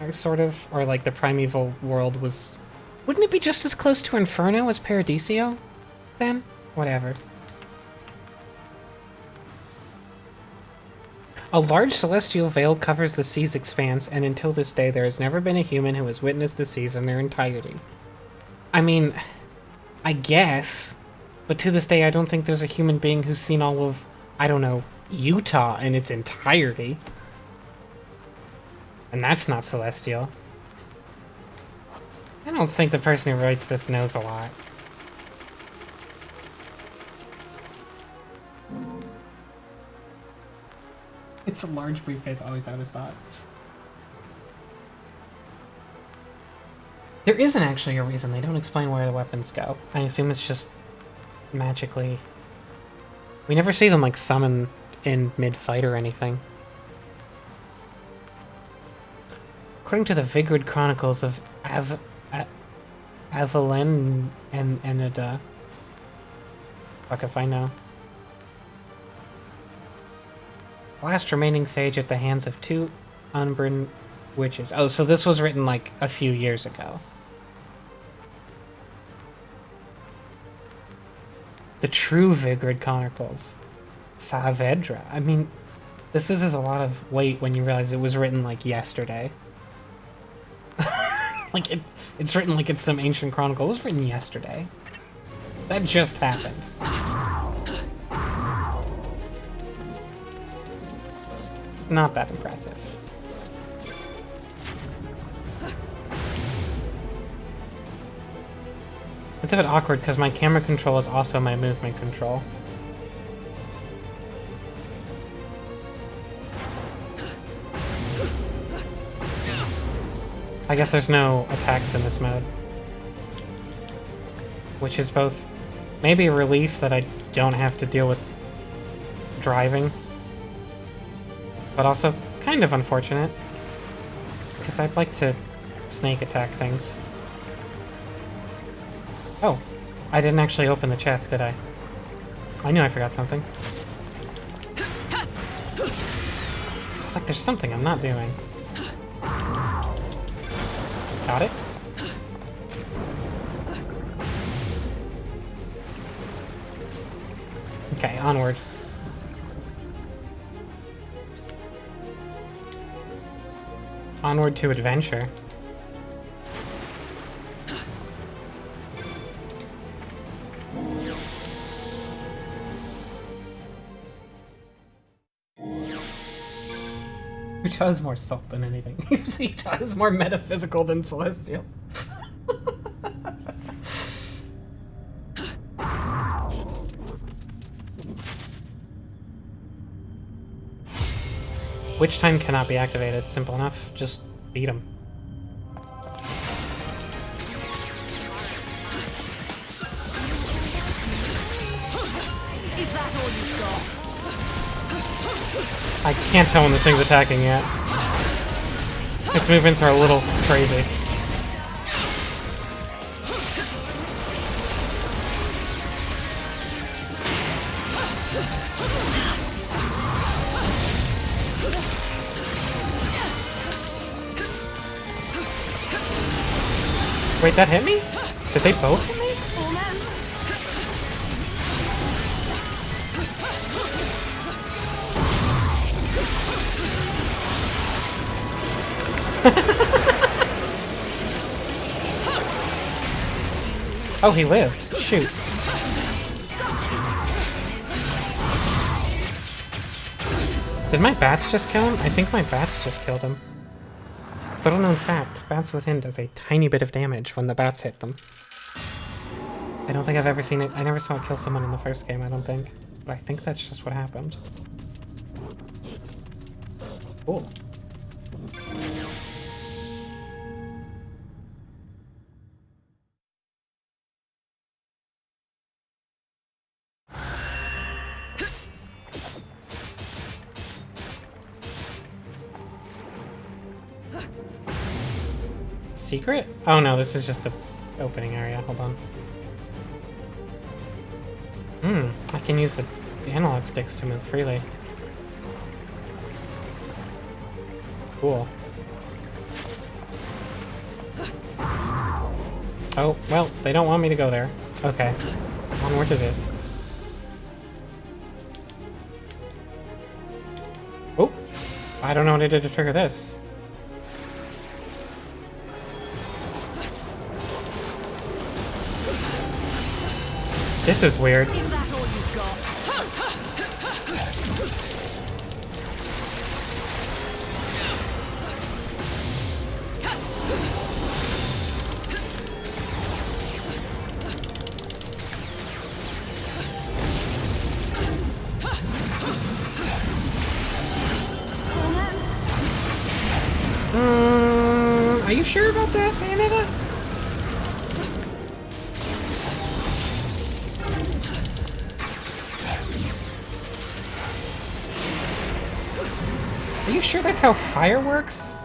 Or sort of? Or, like, the primeval world was... Wouldn't it be just as close to Inferno as Paradiso? Then? Whatever. A large celestial veil covers the sea's expanse, and until this day there has never been a human who has witnessed the seas in their entirety. I mean, I guess, but to this day I don't think there's a human being who's seen all of, I don't know, Utah in its entirety. And that's not celestial. I don't think the person who writes this knows a lot. It's a large briefcase, always out of stock. There isn't actually a reason. They don't explain where the weapons go. I assume it's just magically... We never see them, like, summon in mid-fight or anything. According to the Vigrid Chronicles of Avalen and Enida... Fuck if I know. Last remaining sage at the hands of 2 Umbran witches. Oh, so this was written like a few years ago. The true Vigrid Chronicles. Saavedra. I mean, this is a lot of weight when you realize it was written like yesterday. Like it's written like it's some ancient chronicle. It was written yesterday. That just happened. Not that impressive. It's a bit awkward because my camera control is also my movement control. I guess there's no attacks in this mode. Which is both maybe a relief that I don't have to deal with driving. But also kind of unfortunate, because I'd like to snake attack things. Oh, I didn't actually open the chest, did I? I knew I forgot something. It's like there's something I'm not doing. Got it? Okay, onward. Onward to adventure. Utah is more salt than anything. Utah is more metaphysical than celestial. Witch time cannot be activated. Simple enough. Just beat him. Is that all you've got? I can't tell when this thing's attacking yet. Its movements are a little crazy. Wait, that hit me? Did they both hit me? Oh, he lived. Shoot. Did my bats just kill him? I think my bats just killed him. Little known fact, bats within does a tiny bit of damage when the bats hit them. I don't think I've ever seen it. I never saw it kill someone in the first game, I don't think. But I think that's just what happened. Cool. Secret? Oh no, this is just the opening area. Hold on. I can use the analog sticks to move freely. Cool. Oh, well, they don't want me to go there. Okay. Onward to this. Oh! I don't know what I did to trigger this. This is weird. Is that all you've got? Are you sure about that, Bayonetta? Are you sure that's how fire works?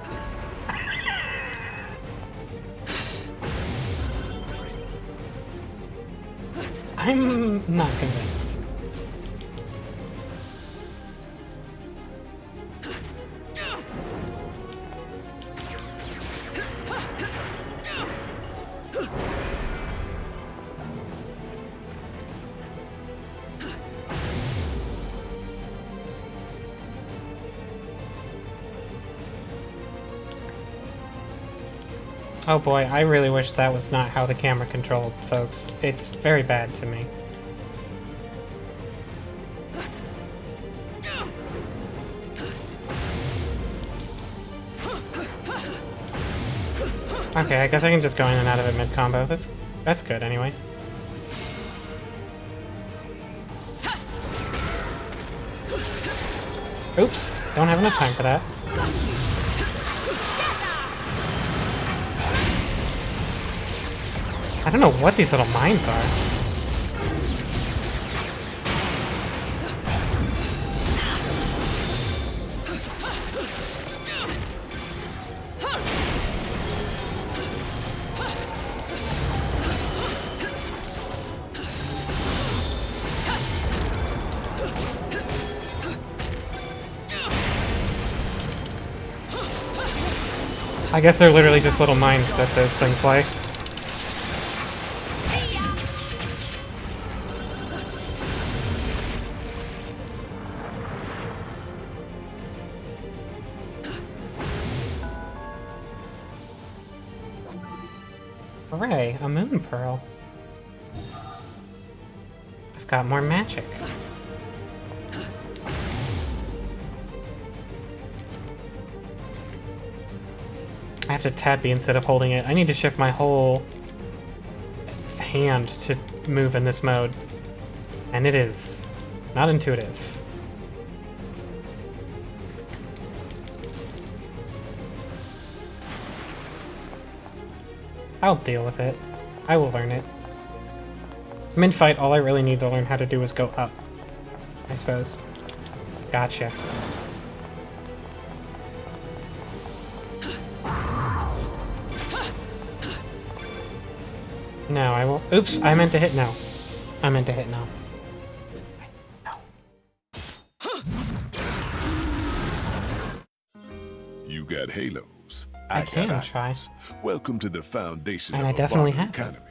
I'm not convinced. Oh boy, I really wish that was not how the camera controlled, folks. It's very bad to me. Okay, I guess I can just go in and out of it mid-combo. That's good anyway. Oops, don't have enough time for that. I don't know what these little mines are. I guess they're literally just little mines that those things like. Hooray, a moon pearl. I've got more magic. I have to tab B instead of holding it. I need to shift my whole hand to move in this mode. And it is not intuitive. I'll deal with it. I will learn it. Mid-fight, all I really need to learn how to do is go up, I suppose. Gotcha. No, I will. Oops, I meant to hit no. I meant to hit no. You got halos. I can got try. eyes. Welcome to the foundation And of I a definitely modern have. economy.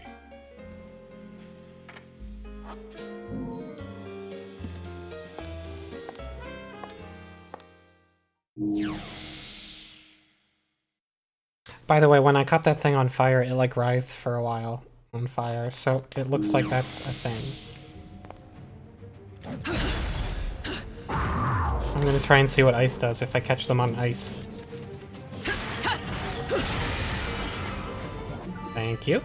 By the way, when I caught that thing on fire, it like writhed for a while on fire, so it looks like that's a thing. I'm gonna try and see what ice does if I catch them on ice. Thank you.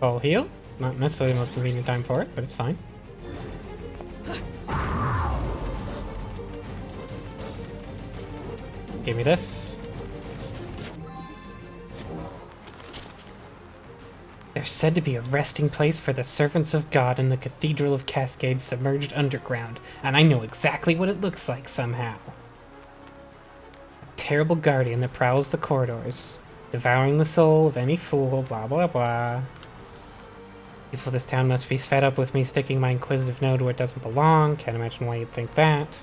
Full heal. Not necessarily the most convenient time for it, but it's fine. Give me this. There's said to be a resting place for the servants of God in the Cathedral of Cascades submerged underground, and I know exactly what it looks like somehow. A terrible guardian that prowls the corridors, devouring the soul of any fool, blah blah blah. People of this town must be fed up with me sticking my inquisitive node where it doesn't belong. Can't imagine why you'd think that.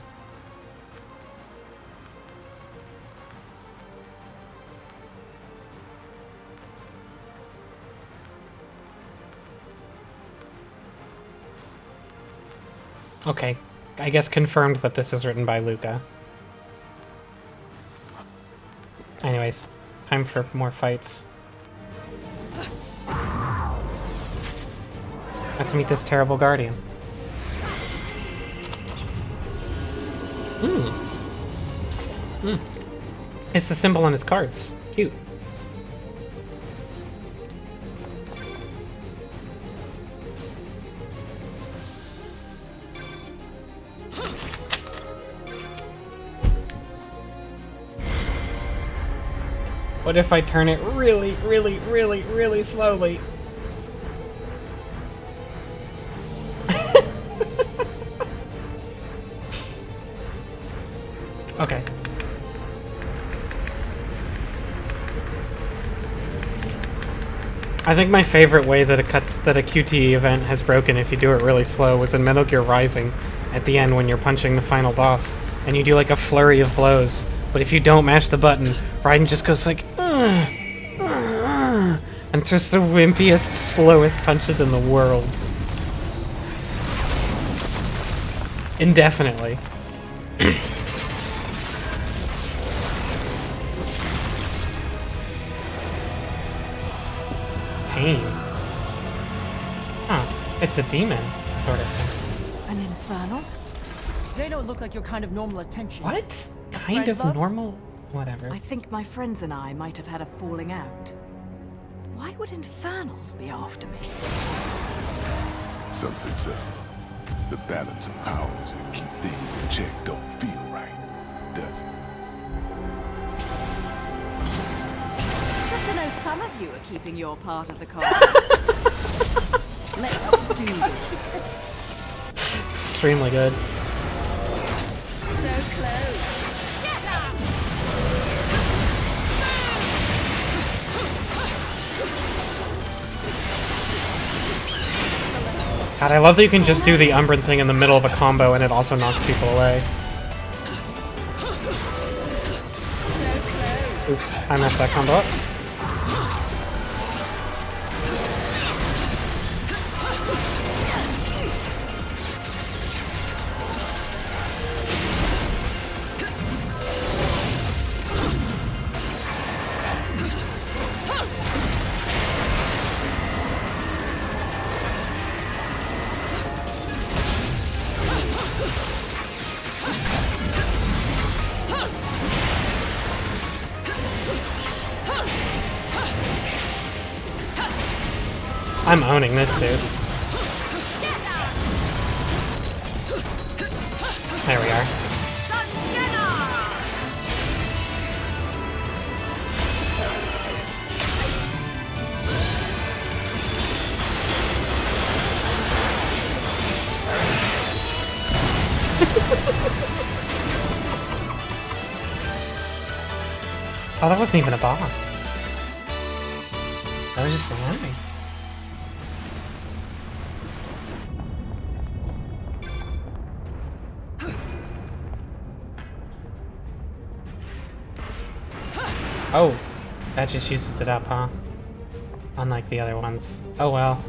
Okay, I guess confirmed that this is written by Luca. Anyways, time for more fights. Let's meet this terrible guardian. It's the symbol on his cards. Cute. What if I turn it really, really, really, really slowly? Okay. I think my favorite way that a QTE event has broken if you do it really slow was in Metal Gear Rising at the end when you're punching the final boss and you do like a flurry of blows. But if you don't mash the button, Raiden just goes like, and throws the wimpiest, slowest punches in the world. Indefinitely. Pain. Huh. It's a demon, sort of thing. An infernal? They don't look like your kind of normal attention. What? Kind Friend of love? normal? Whatever. I think my friends and I might have had a falling out. Why would infernals be after me? Something's up. The balance of powers that keep things in check don't feel right, does it? Good to know some of you are keeping your part of the con. Let's do this. Extremely good. So close. Get up! God, I love that you can just do the Umbran thing in the middle of a combo and it also knocks people away. Oops, I messed that combo up. I'm owning this, dude. There we are. Oh, that wasn't even a boss. That was just an enemy. Oh, that just uses it up, huh? Unlike the other ones. Oh well.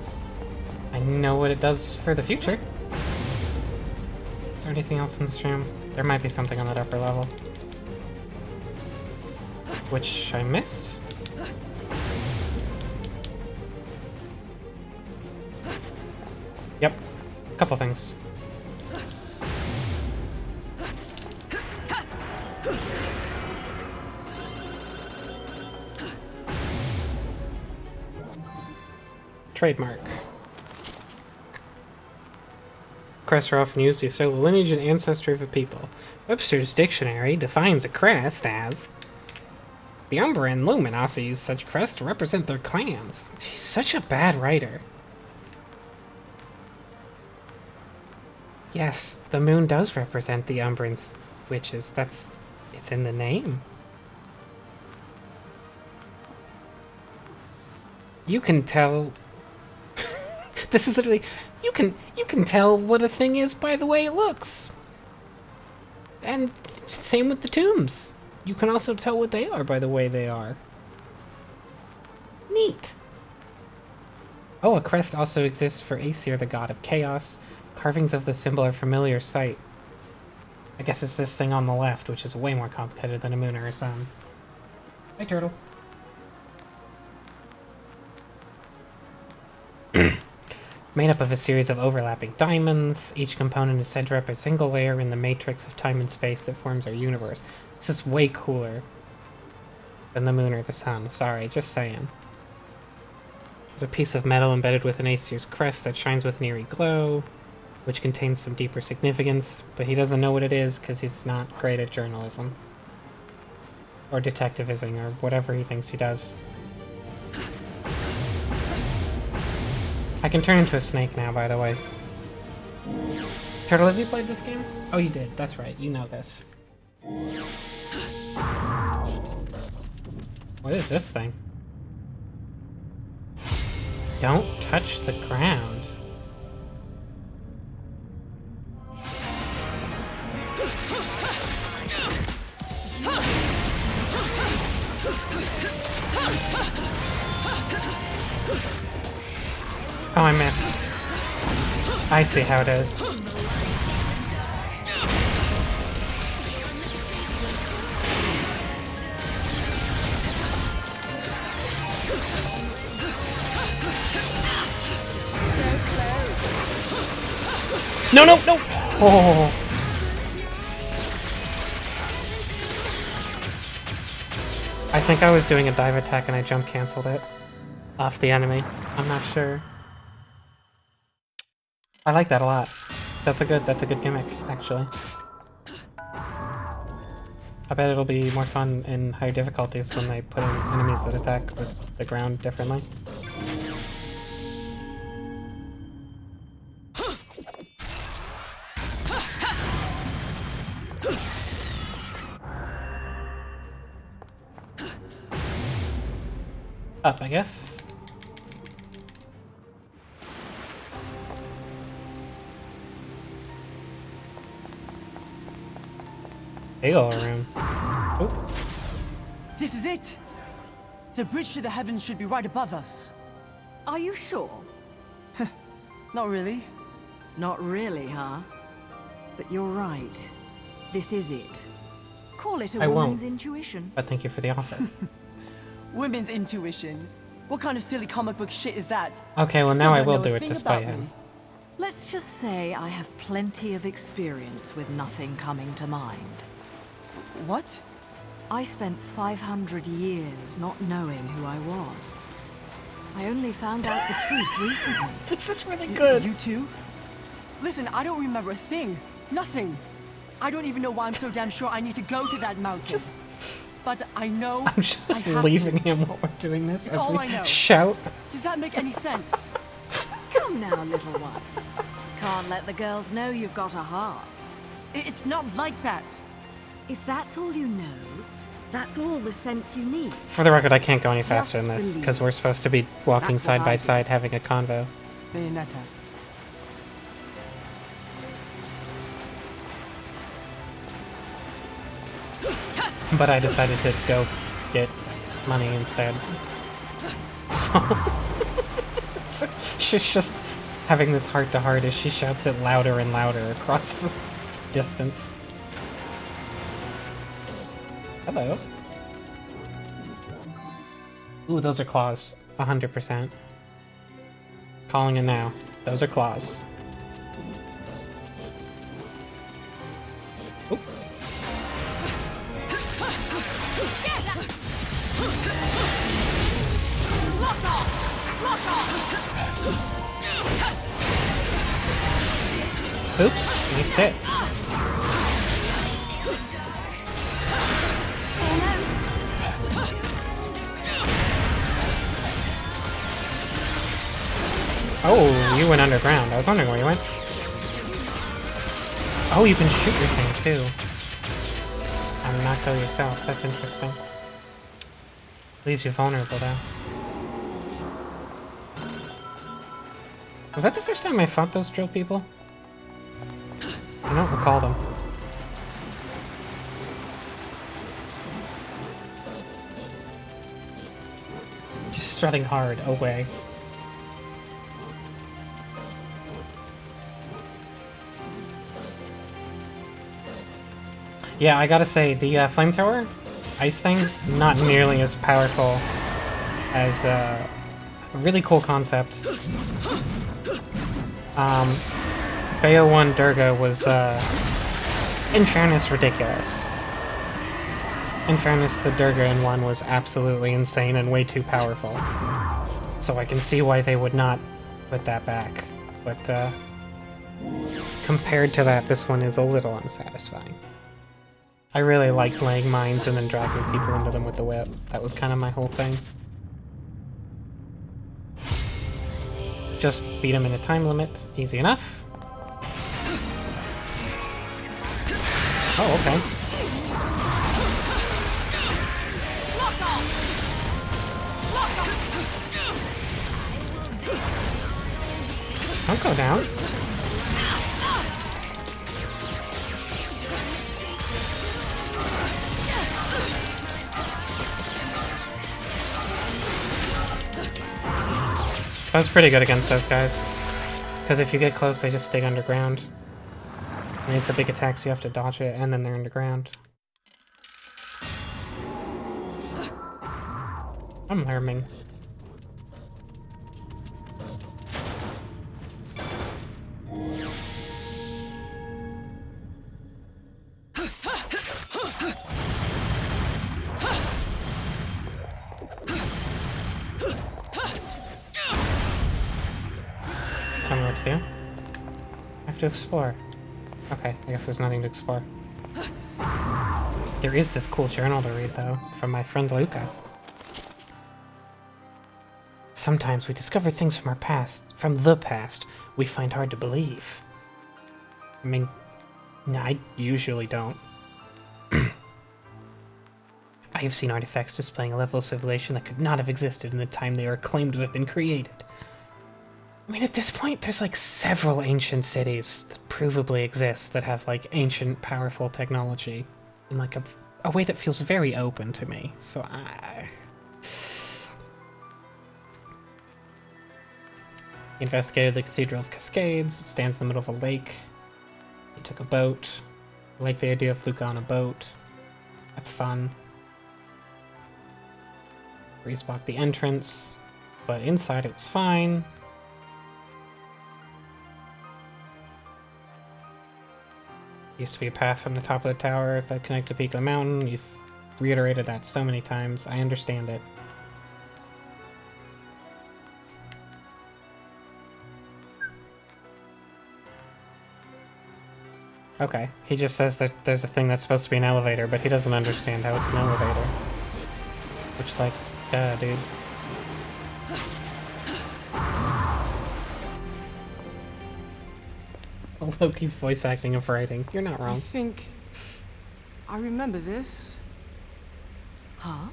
I know what it does for the future. Is there anything else in this room? There might be something on that upper level. Which I missed? Yep. A couple things. Trademark. Crests are often used to show the lineage and ancestry of a people. Webster's dictionary defines a crest as the Umbra and Luminos use such crests to represent their clans. She's such a bad writer. Yes, the moon does represent the Umbrans witches. It's in the name. You can tell. This is literally. You can tell what a thing is by the way it looks. And same with the tombs. You can also tell what they are by the way they are. Neat. Oh, a crest also exists for Aesir, the god of chaos. Carvings of the symbol are familiar sight. I guess it's this thing on the left, which is way more complicated than a moon or a sun. Hi, turtle. Made up of a series of overlapping diamonds. Each component is said to represent a single layer in the matrix of time and space that forms our universe. This is way cooler than the moon or the sun. Sorry, just saying. There's a piece of metal embedded with an Aesir's crest that shines with an eerie glow, which contains some deeper significance, but he doesn't know what it is because he's not great at journalism. Or detectivising, or whatever he thinks he does. I can turn into a snake now, by the way. Turtle, have you played this game? Oh, you did. That's right. You know this. What is this thing? Don't touch the ground. Oh, I missed. I see how it is. No, no, no! Oh. I think I was doing a dive attack and I jump canceled it off the enemy. I'm not sure. I like that a lot. That's a good gimmick, actually. I bet it'll be more fun in higher difficulties when they put in enemies that attack with the ground differently. Up, I guess. Big ol' room. Oop. This is it! The bridge to the heavens should be right above us. Are you sure? Not really. Not really, huh? But you're right. This is it. Call it a I woman's won't. intuition. But thank you for the offer. Women's intuition. What kind of silly comic book shit is that? Okay, well Still now I don't will know do a it thing despite about him. me. Let's just say I have plenty of experience with nothing coming to mind. What? I spent 500 years not knowing who I was. I only found out the truth recently. This is really good. You too? Listen, I don't remember a thing. Nothing. I don't even know why I'm so damn sure I need to go to that mountain. But I know I'm just I have leaving to. him while we're doing this It's as all we I know. shout. Does that make any sense? Come now, little one. Can't let the girls know you've got a heart. It's not like that. If that's all you know, that's all the sense you need. For the record, I can't go any faster than Just this believe. because we're supposed to be walking That's what side by I side having a convo. Bayonetta. But I decided to go get money instead. So she's just having this heart-to-heart as she shouts it louder and louder across the distance. Hello. Ooh, those are claws. 100%. Calling it now. Those are claws. Oop. Oops, nice hit. Oh, you went underground. I was wondering where you went. Oh, you can shoot your thing too. And not go yourself. That's interesting. Leaves you vulnerable though. Was that the first time I fought those drill people? I don't recall them. Just strutting hard away. Yeah, I gotta say, the flamethrower, ice thing, not nearly as powerful as a really cool concept. Bayo 1 Durga was, in fairness, ridiculous. In fairness, the Durga in 1 was absolutely insane and way too powerful. So I can see why they would not put that back. But, compared to that, this one is a little unsatisfying. I really like laying mines and then dragging people into them with the whip. That was kind of my whole thing. Just beat him in a time limit. Easy enough. Oh, okay. Don't go down. That was pretty good against those guys. Because if you get close, they just dig underground. And it's a big attack, so you have to dodge it, and then they're underground. I'm learning. Tell me what to do. I have to explore. Okay, I guess there's nothing to explore. There is this cool journal to read, though, from my friend Luca. Sometimes we discover things from our past, from the past, we find hard to believe. I mean, no, I usually don't. I have seen artifacts displaying a level of civilization that could not have existed in the time they are claimed to have been created. I mean, at this point, there's like several ancient cities that provably exist that have like ancient, powerful technology in like a way that feels very open to me. So I investigated the Cathedral of Cascades. It stands in the middle of a lake. He took a boat. I like the idea of Luca on a boat. That's fun. Breeze blocked the entrance, but inside it was fine. Used to be a path from the top of the tower that connected the peak of the mountain. You've reiterated that so many times. I understand it. Okay, he just says that there's a thing that's supposed to be an elevator, but he doesn't understand how it's an elevator. Which, like, duh, dude. Loki's voice acting of writing. You're not wrong. I think I remember this. Huh?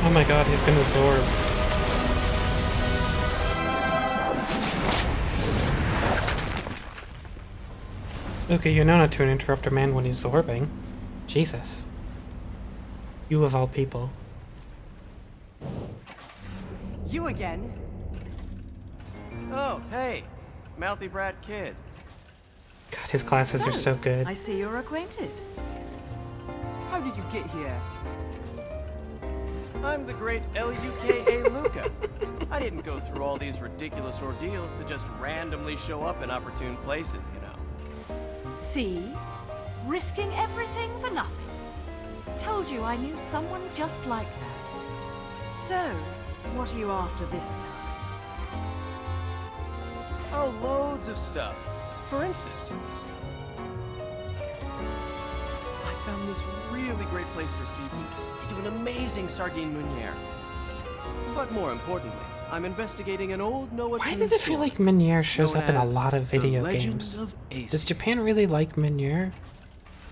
Oh my god, he's gonna Zorb. Okay, you know not to interrupt a man when he's Zorbing. Jesus. You of all people. You again? Oh, hey, mouthy brat kid. God, his classes are so good. I see you're acquainted. How did you get here? I'm the great Luka. Luka. I didn't go through all these ridiculous ordeals to just randomly show up in opportune places, you know. See? Risking everything for nothing. Told you I knew someone just like that. So, what are you after this time? Oh, loads of stuff. For instance, I found this really great place for seafood. They do an amazing sardine meuniere. But more importantly, I'm investigating an old Noah. Why does it feel like Meuniere shows up in a lot of video games? Of Ace. Does Japan really like Meuniere?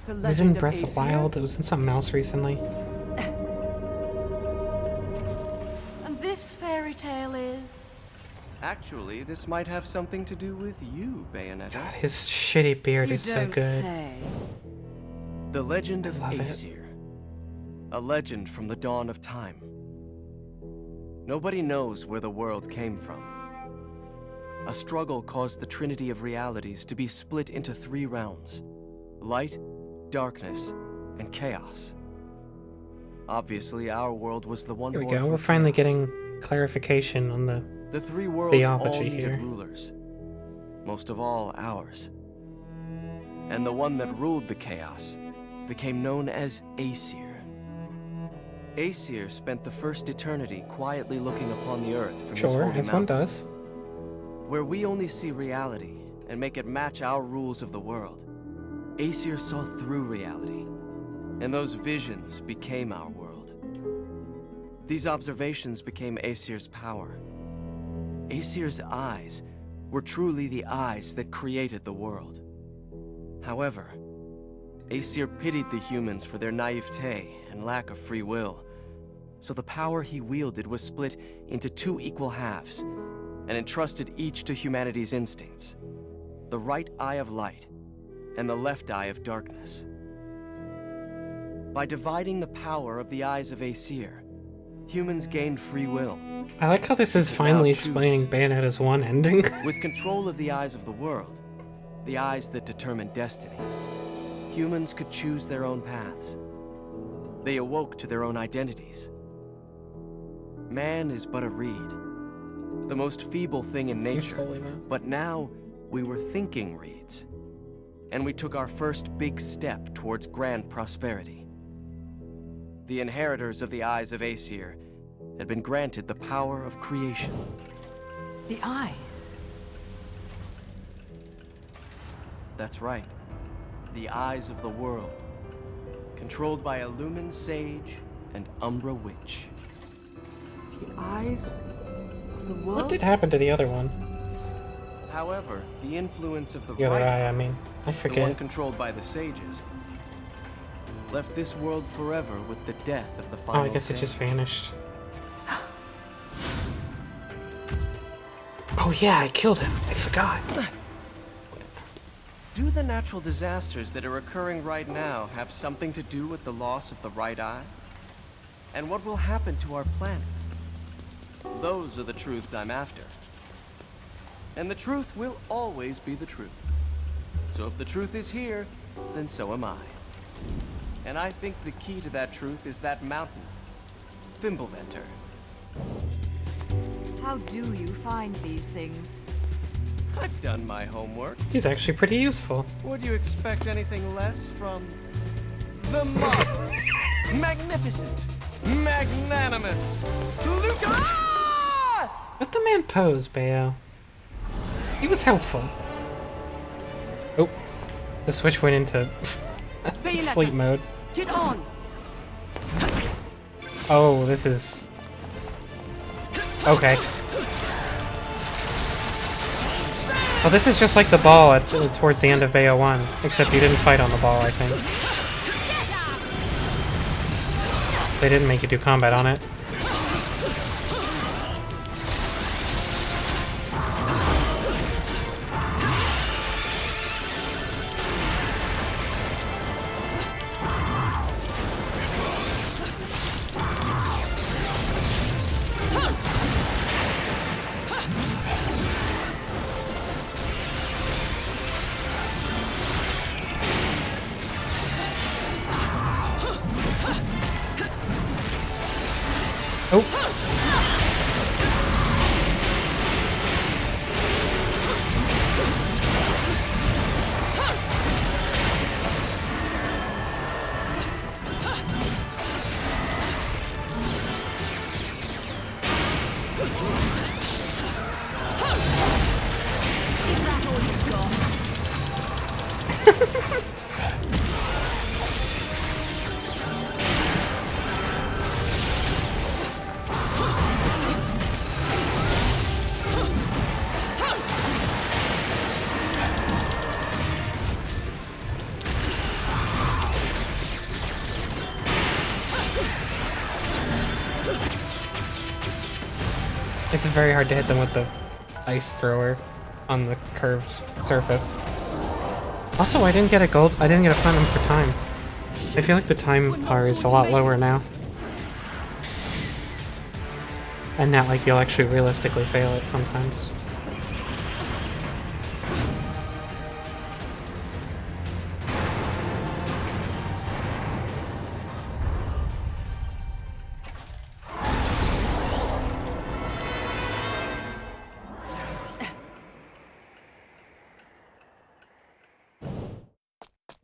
The It was in legend of Breath of the Aesir? Wild, it was in something else recently. And this fairy tale is? Actually, this might have something to do with you, Bayonetta. God, his shitty beard You is so don't good. say. The legend of love it. Aesir. A legend from the dawn of time. Nobody knows where the world came from. A struggle caused the trinity of realities to be split into 3 realms: light, darkness, and chaos. Obviously, our world was the one Here we born go, from we're finally chaos. getting clarification on the... The 3 worlds all theology needed here. rulers. Most of all, ours. And the one that ruled the chaos became known as Aesir. Aesir spent the first eternity quietly looking upon the earth from his Sure, holy as one mountain, does. where we only see reality and make it match our rules of the world. Aesir saw through reality, and those visions became our world. These observations became Aesir's power. Aesir's eyes were truly the eyes that created the world. However, Aesir pitied the humans for their naivete and lack of free will, so the power he wielded was split into 2 equal halves and entrusted each to humanity's instincts: the right eye of light and the left eye of darkness. By dividing the power of the eyes of Aesir, humans gained free will. I like how this is Now finally choose. explaining Bayonetta's 1 ending. With control of the eyes of the world, the eyes that determine destiny, humans could choose their own paths. They awoke to their own identities. Man is but a reed, the most feeble thing in Seems nature, holy, man. but now we were thinking reeds, and we took our first big step towards grand prosperity. The inheritors of the eyes of Aesir had been granted the power of creation. The eyes. That's right. The eyes of the world. Controlled by a Lumen Sage and Umbra Witch. The eyes of the world? What did happen to the other one? However, the influence of the The other right eye, eye, I mean. I the one forget. controlled by the sages, left this world forever with the death of the Oh, final I guess it sage. just vanished. Oh yeah, I killed him. I forgot. Do the natural disasters that are occurring right now have something to do with the loss of the right eye? And what will happen to our planet? Those are the truths I'm after. And the truth will always be the truth. So if the truth is here, then so am I. And I think the key to that truth is that mountain, Fimbulventr. How do you find these things? I've done my homework. He's actually pretty useful. Would you expect anything less from the marvelous, magnificent, magnanimous Luka? Ah! Let the man pose, Bayo. He was helpful. Oh, the switch went into sleep mode. Get on! Oh, this is... Okay. Oh, this is just like the ball at, towards the end of Bayo 1, except you didn't fight on the ball, I think. They didn't make you do combat on it. Oh! Is that all you've got? It's very hard to hit them with the ice thrower on the curved surface. Also, I didn't get a platinum for time. I feel like the time bar is a lot lower now. And that, like, you'll actually realistically fail it sometimes.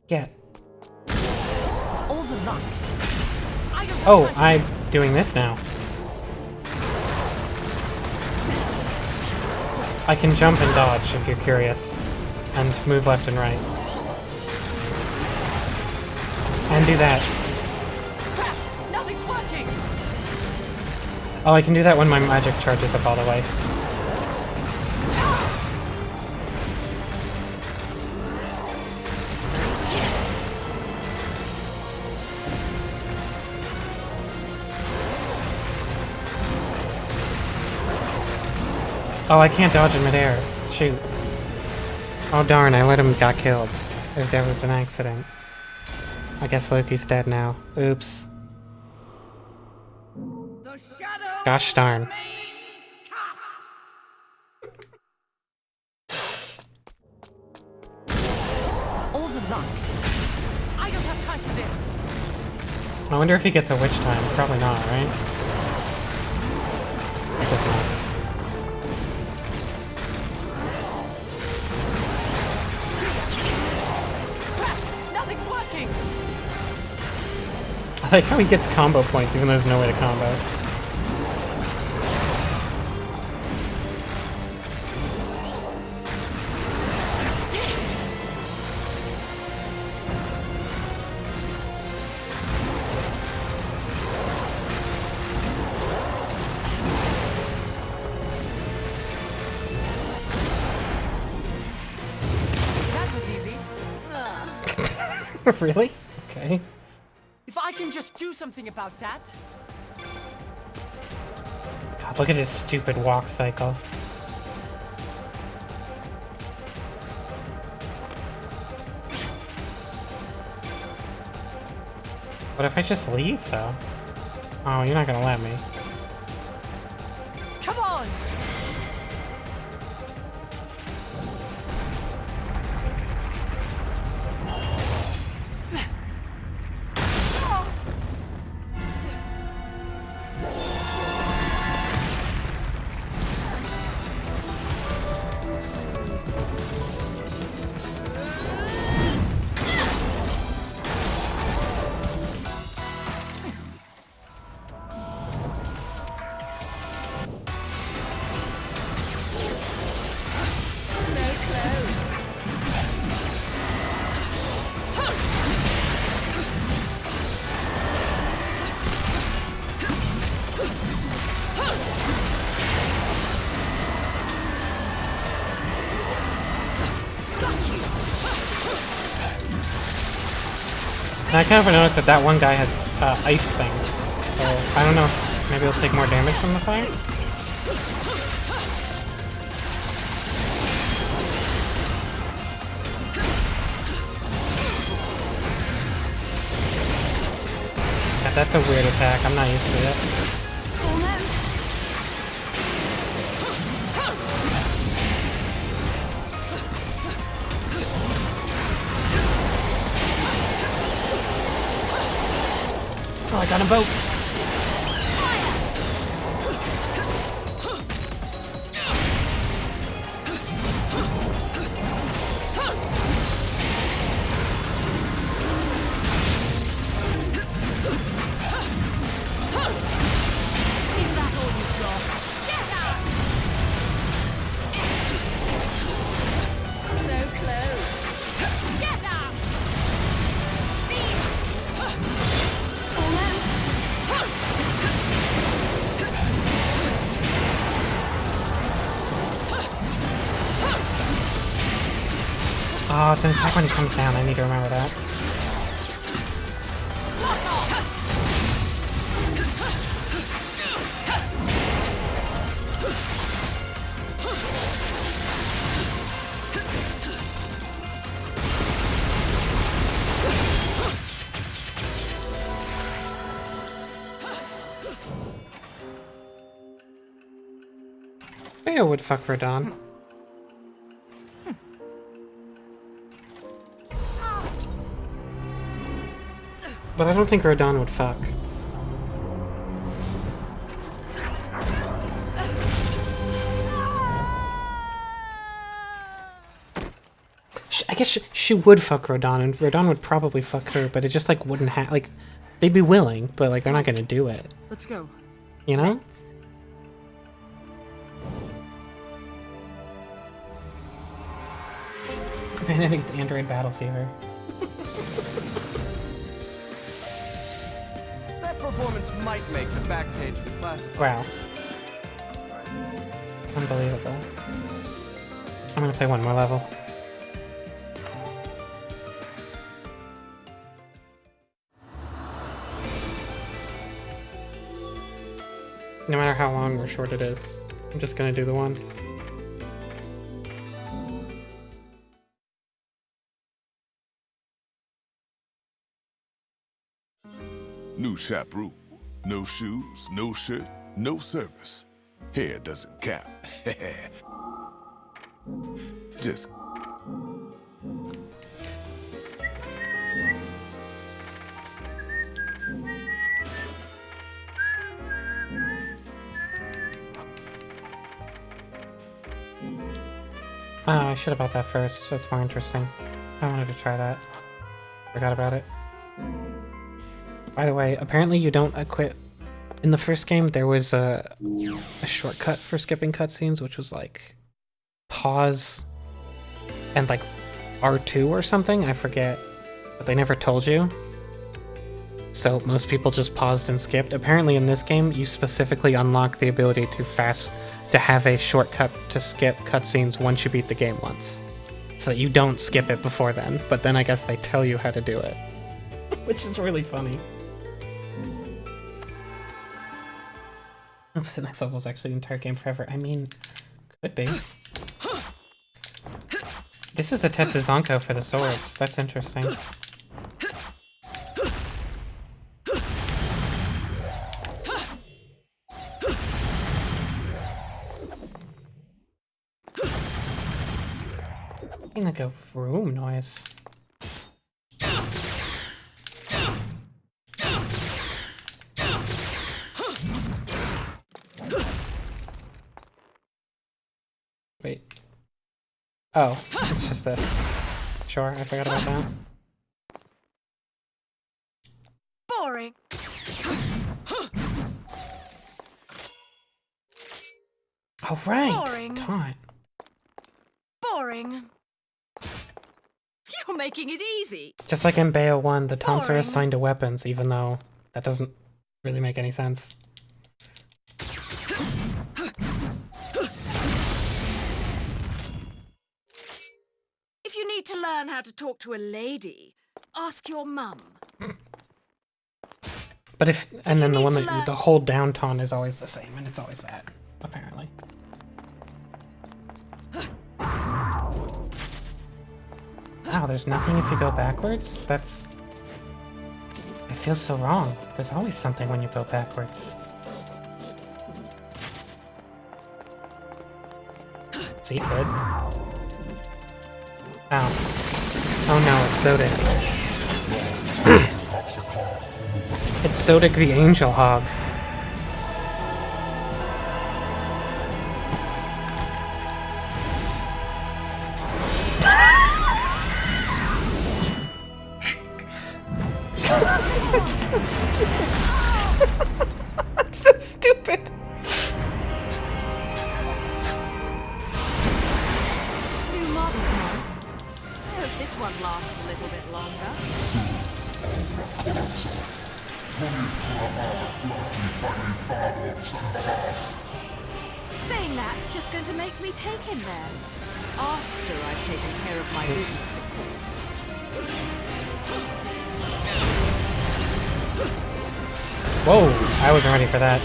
Yeah. All the luck. Oh, I'm doing this now. I can jump and dodge if you're curious, and move left and right. And do that. Crap! Nothing's working! Oh, I can do that when my magic charges up all the way. Oh, I can't dodge in midair. Shoot. Oh darn, I let him got killed. If there was an accident. I guess Loki's dead now. Oops. Gosh darn. All the luck. I don't have time for this. I wonder if he gets a witch time. Probably not, right? He does not. I like how he gets combo points even though there's no way to combo. That was easy. Really? Okay. If I can just do something about that. God, look at his stupid walk cycle. What if I just leave, though? Oh, you're not gonna let me. Come on! And I kind of noticed that that one guy has ice things, so I don't know if maybe he'll take more damage from the fire? Yeah, that's a weird attack, I'm not used to it. Oh, I got a boat. it's an attack when he comes down. I need to remember that. Bayo would fuck Radon. But I don't think Radon would fuck. I guess she would fuck Radon, and Radon would probably fuck her, but it just, like, wouldn't have... Like, they'd be willing, but, like, they're not gonna do it. Let's go. You know? Bayonetta gets Android Battle Fever. That performance might make the back page of the classified. Wow. Unbelievable. I'm gonna play one more level. No matter how long or short it is, I'm just gonna do the one. New shop rule. No shoes, no shirt, no service. Hair doesn't count. Just... Oh, I should have bought that first. That's more interesting. I wanted to try that. Forgot about it. By the way, apparently you don't equip... In the first game, there was a shortcut for skipping cutscenes, which was like pause and like R2 or something. I forget, but they never told you. So most people just paused and skipped. Apparently in this game, you specifically unlock the ability to have a shortcut to skip cutscenes once you beat the game once, so that you don't skip it before then. But then I guess they tell you how to do it, which is really funny. Oops, the next level is actually the entire game forever. I mean, could be. This is a Tetsuzanko for the swords. That's interesting. Like a room noise. Wait. Oh, it's just this. Sure, I forgot about that. Boring. Oh, right! Boring. Taunt. Boring. You're making it easy. Just like in Bayo 1, the taunts are Boring. assigned to weapons, even though that doesn't really make any sense. If you need to learn how to talk to a lady, ask your mum. But if, and then the need one to that, learn- the hold down taunt is always the same, and it's always that, apparently. Wow, there's nothing if you go backwards? That's... It feels so wrong. There's always something when you go backwards. See, kid? Ow. Oh no, it's Zodic. It's Zodic the Angel Hog. That's so stupid. That's so stupid. New model, Mum. I hope this one lasts a little bit longer. Saying that's just going to make me take him there. After I've taken care of my business. Whoa, I wasn't ready for that.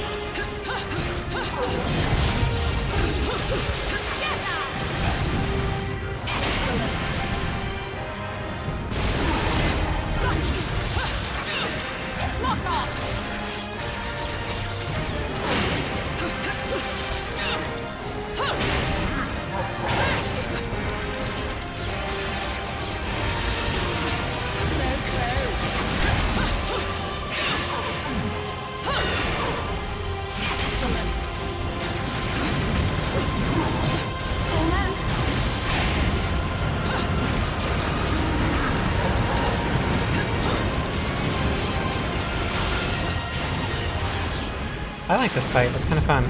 I like this fight, it's kind of fun.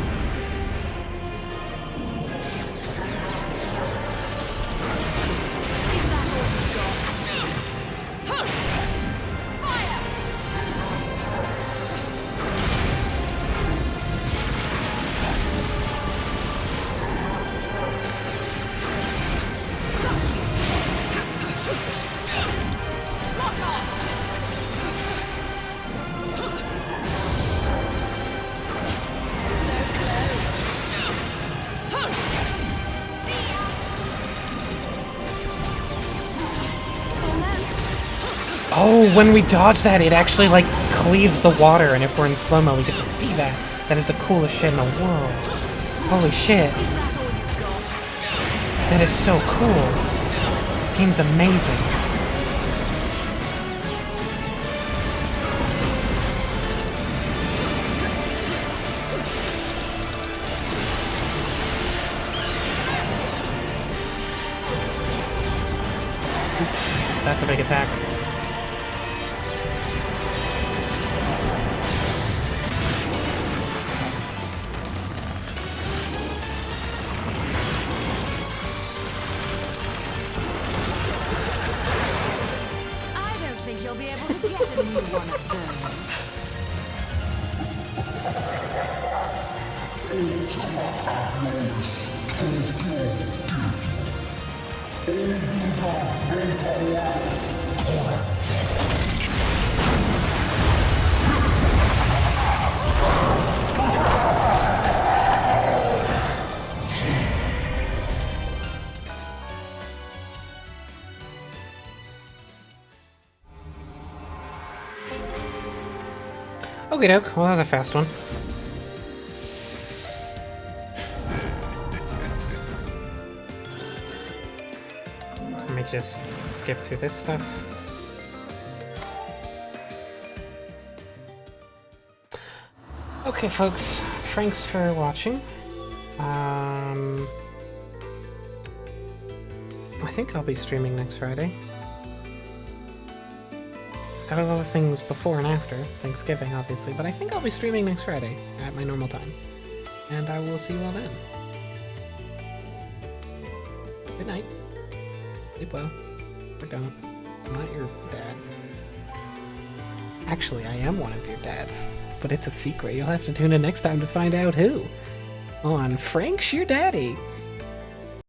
Oh, when we dodge that, it actually, like, cleaves the water, and if we're in slow-mo, we get to see that. That is the coolest shit in the world. Holy shit. That is so cool. This game's amazing. Oof, that's a big attack. You'll be able to get a new one of those. Okie doke, well that was a fast one. Let me just skip through this stuff. Okay folks, thanks for watching. I think I'll be streaming next Friday. Got a lot of things before and after Thanksgiving, obviously, but I think I'll be streaming next Friday at my normal time. And I will see you all then. Good night. Sleep well. Or don't. I'm not your dad. Actually, I am one of your dads. But it's a secret. You'll have to tune in next time to find out who. On Frank's Your Daddy.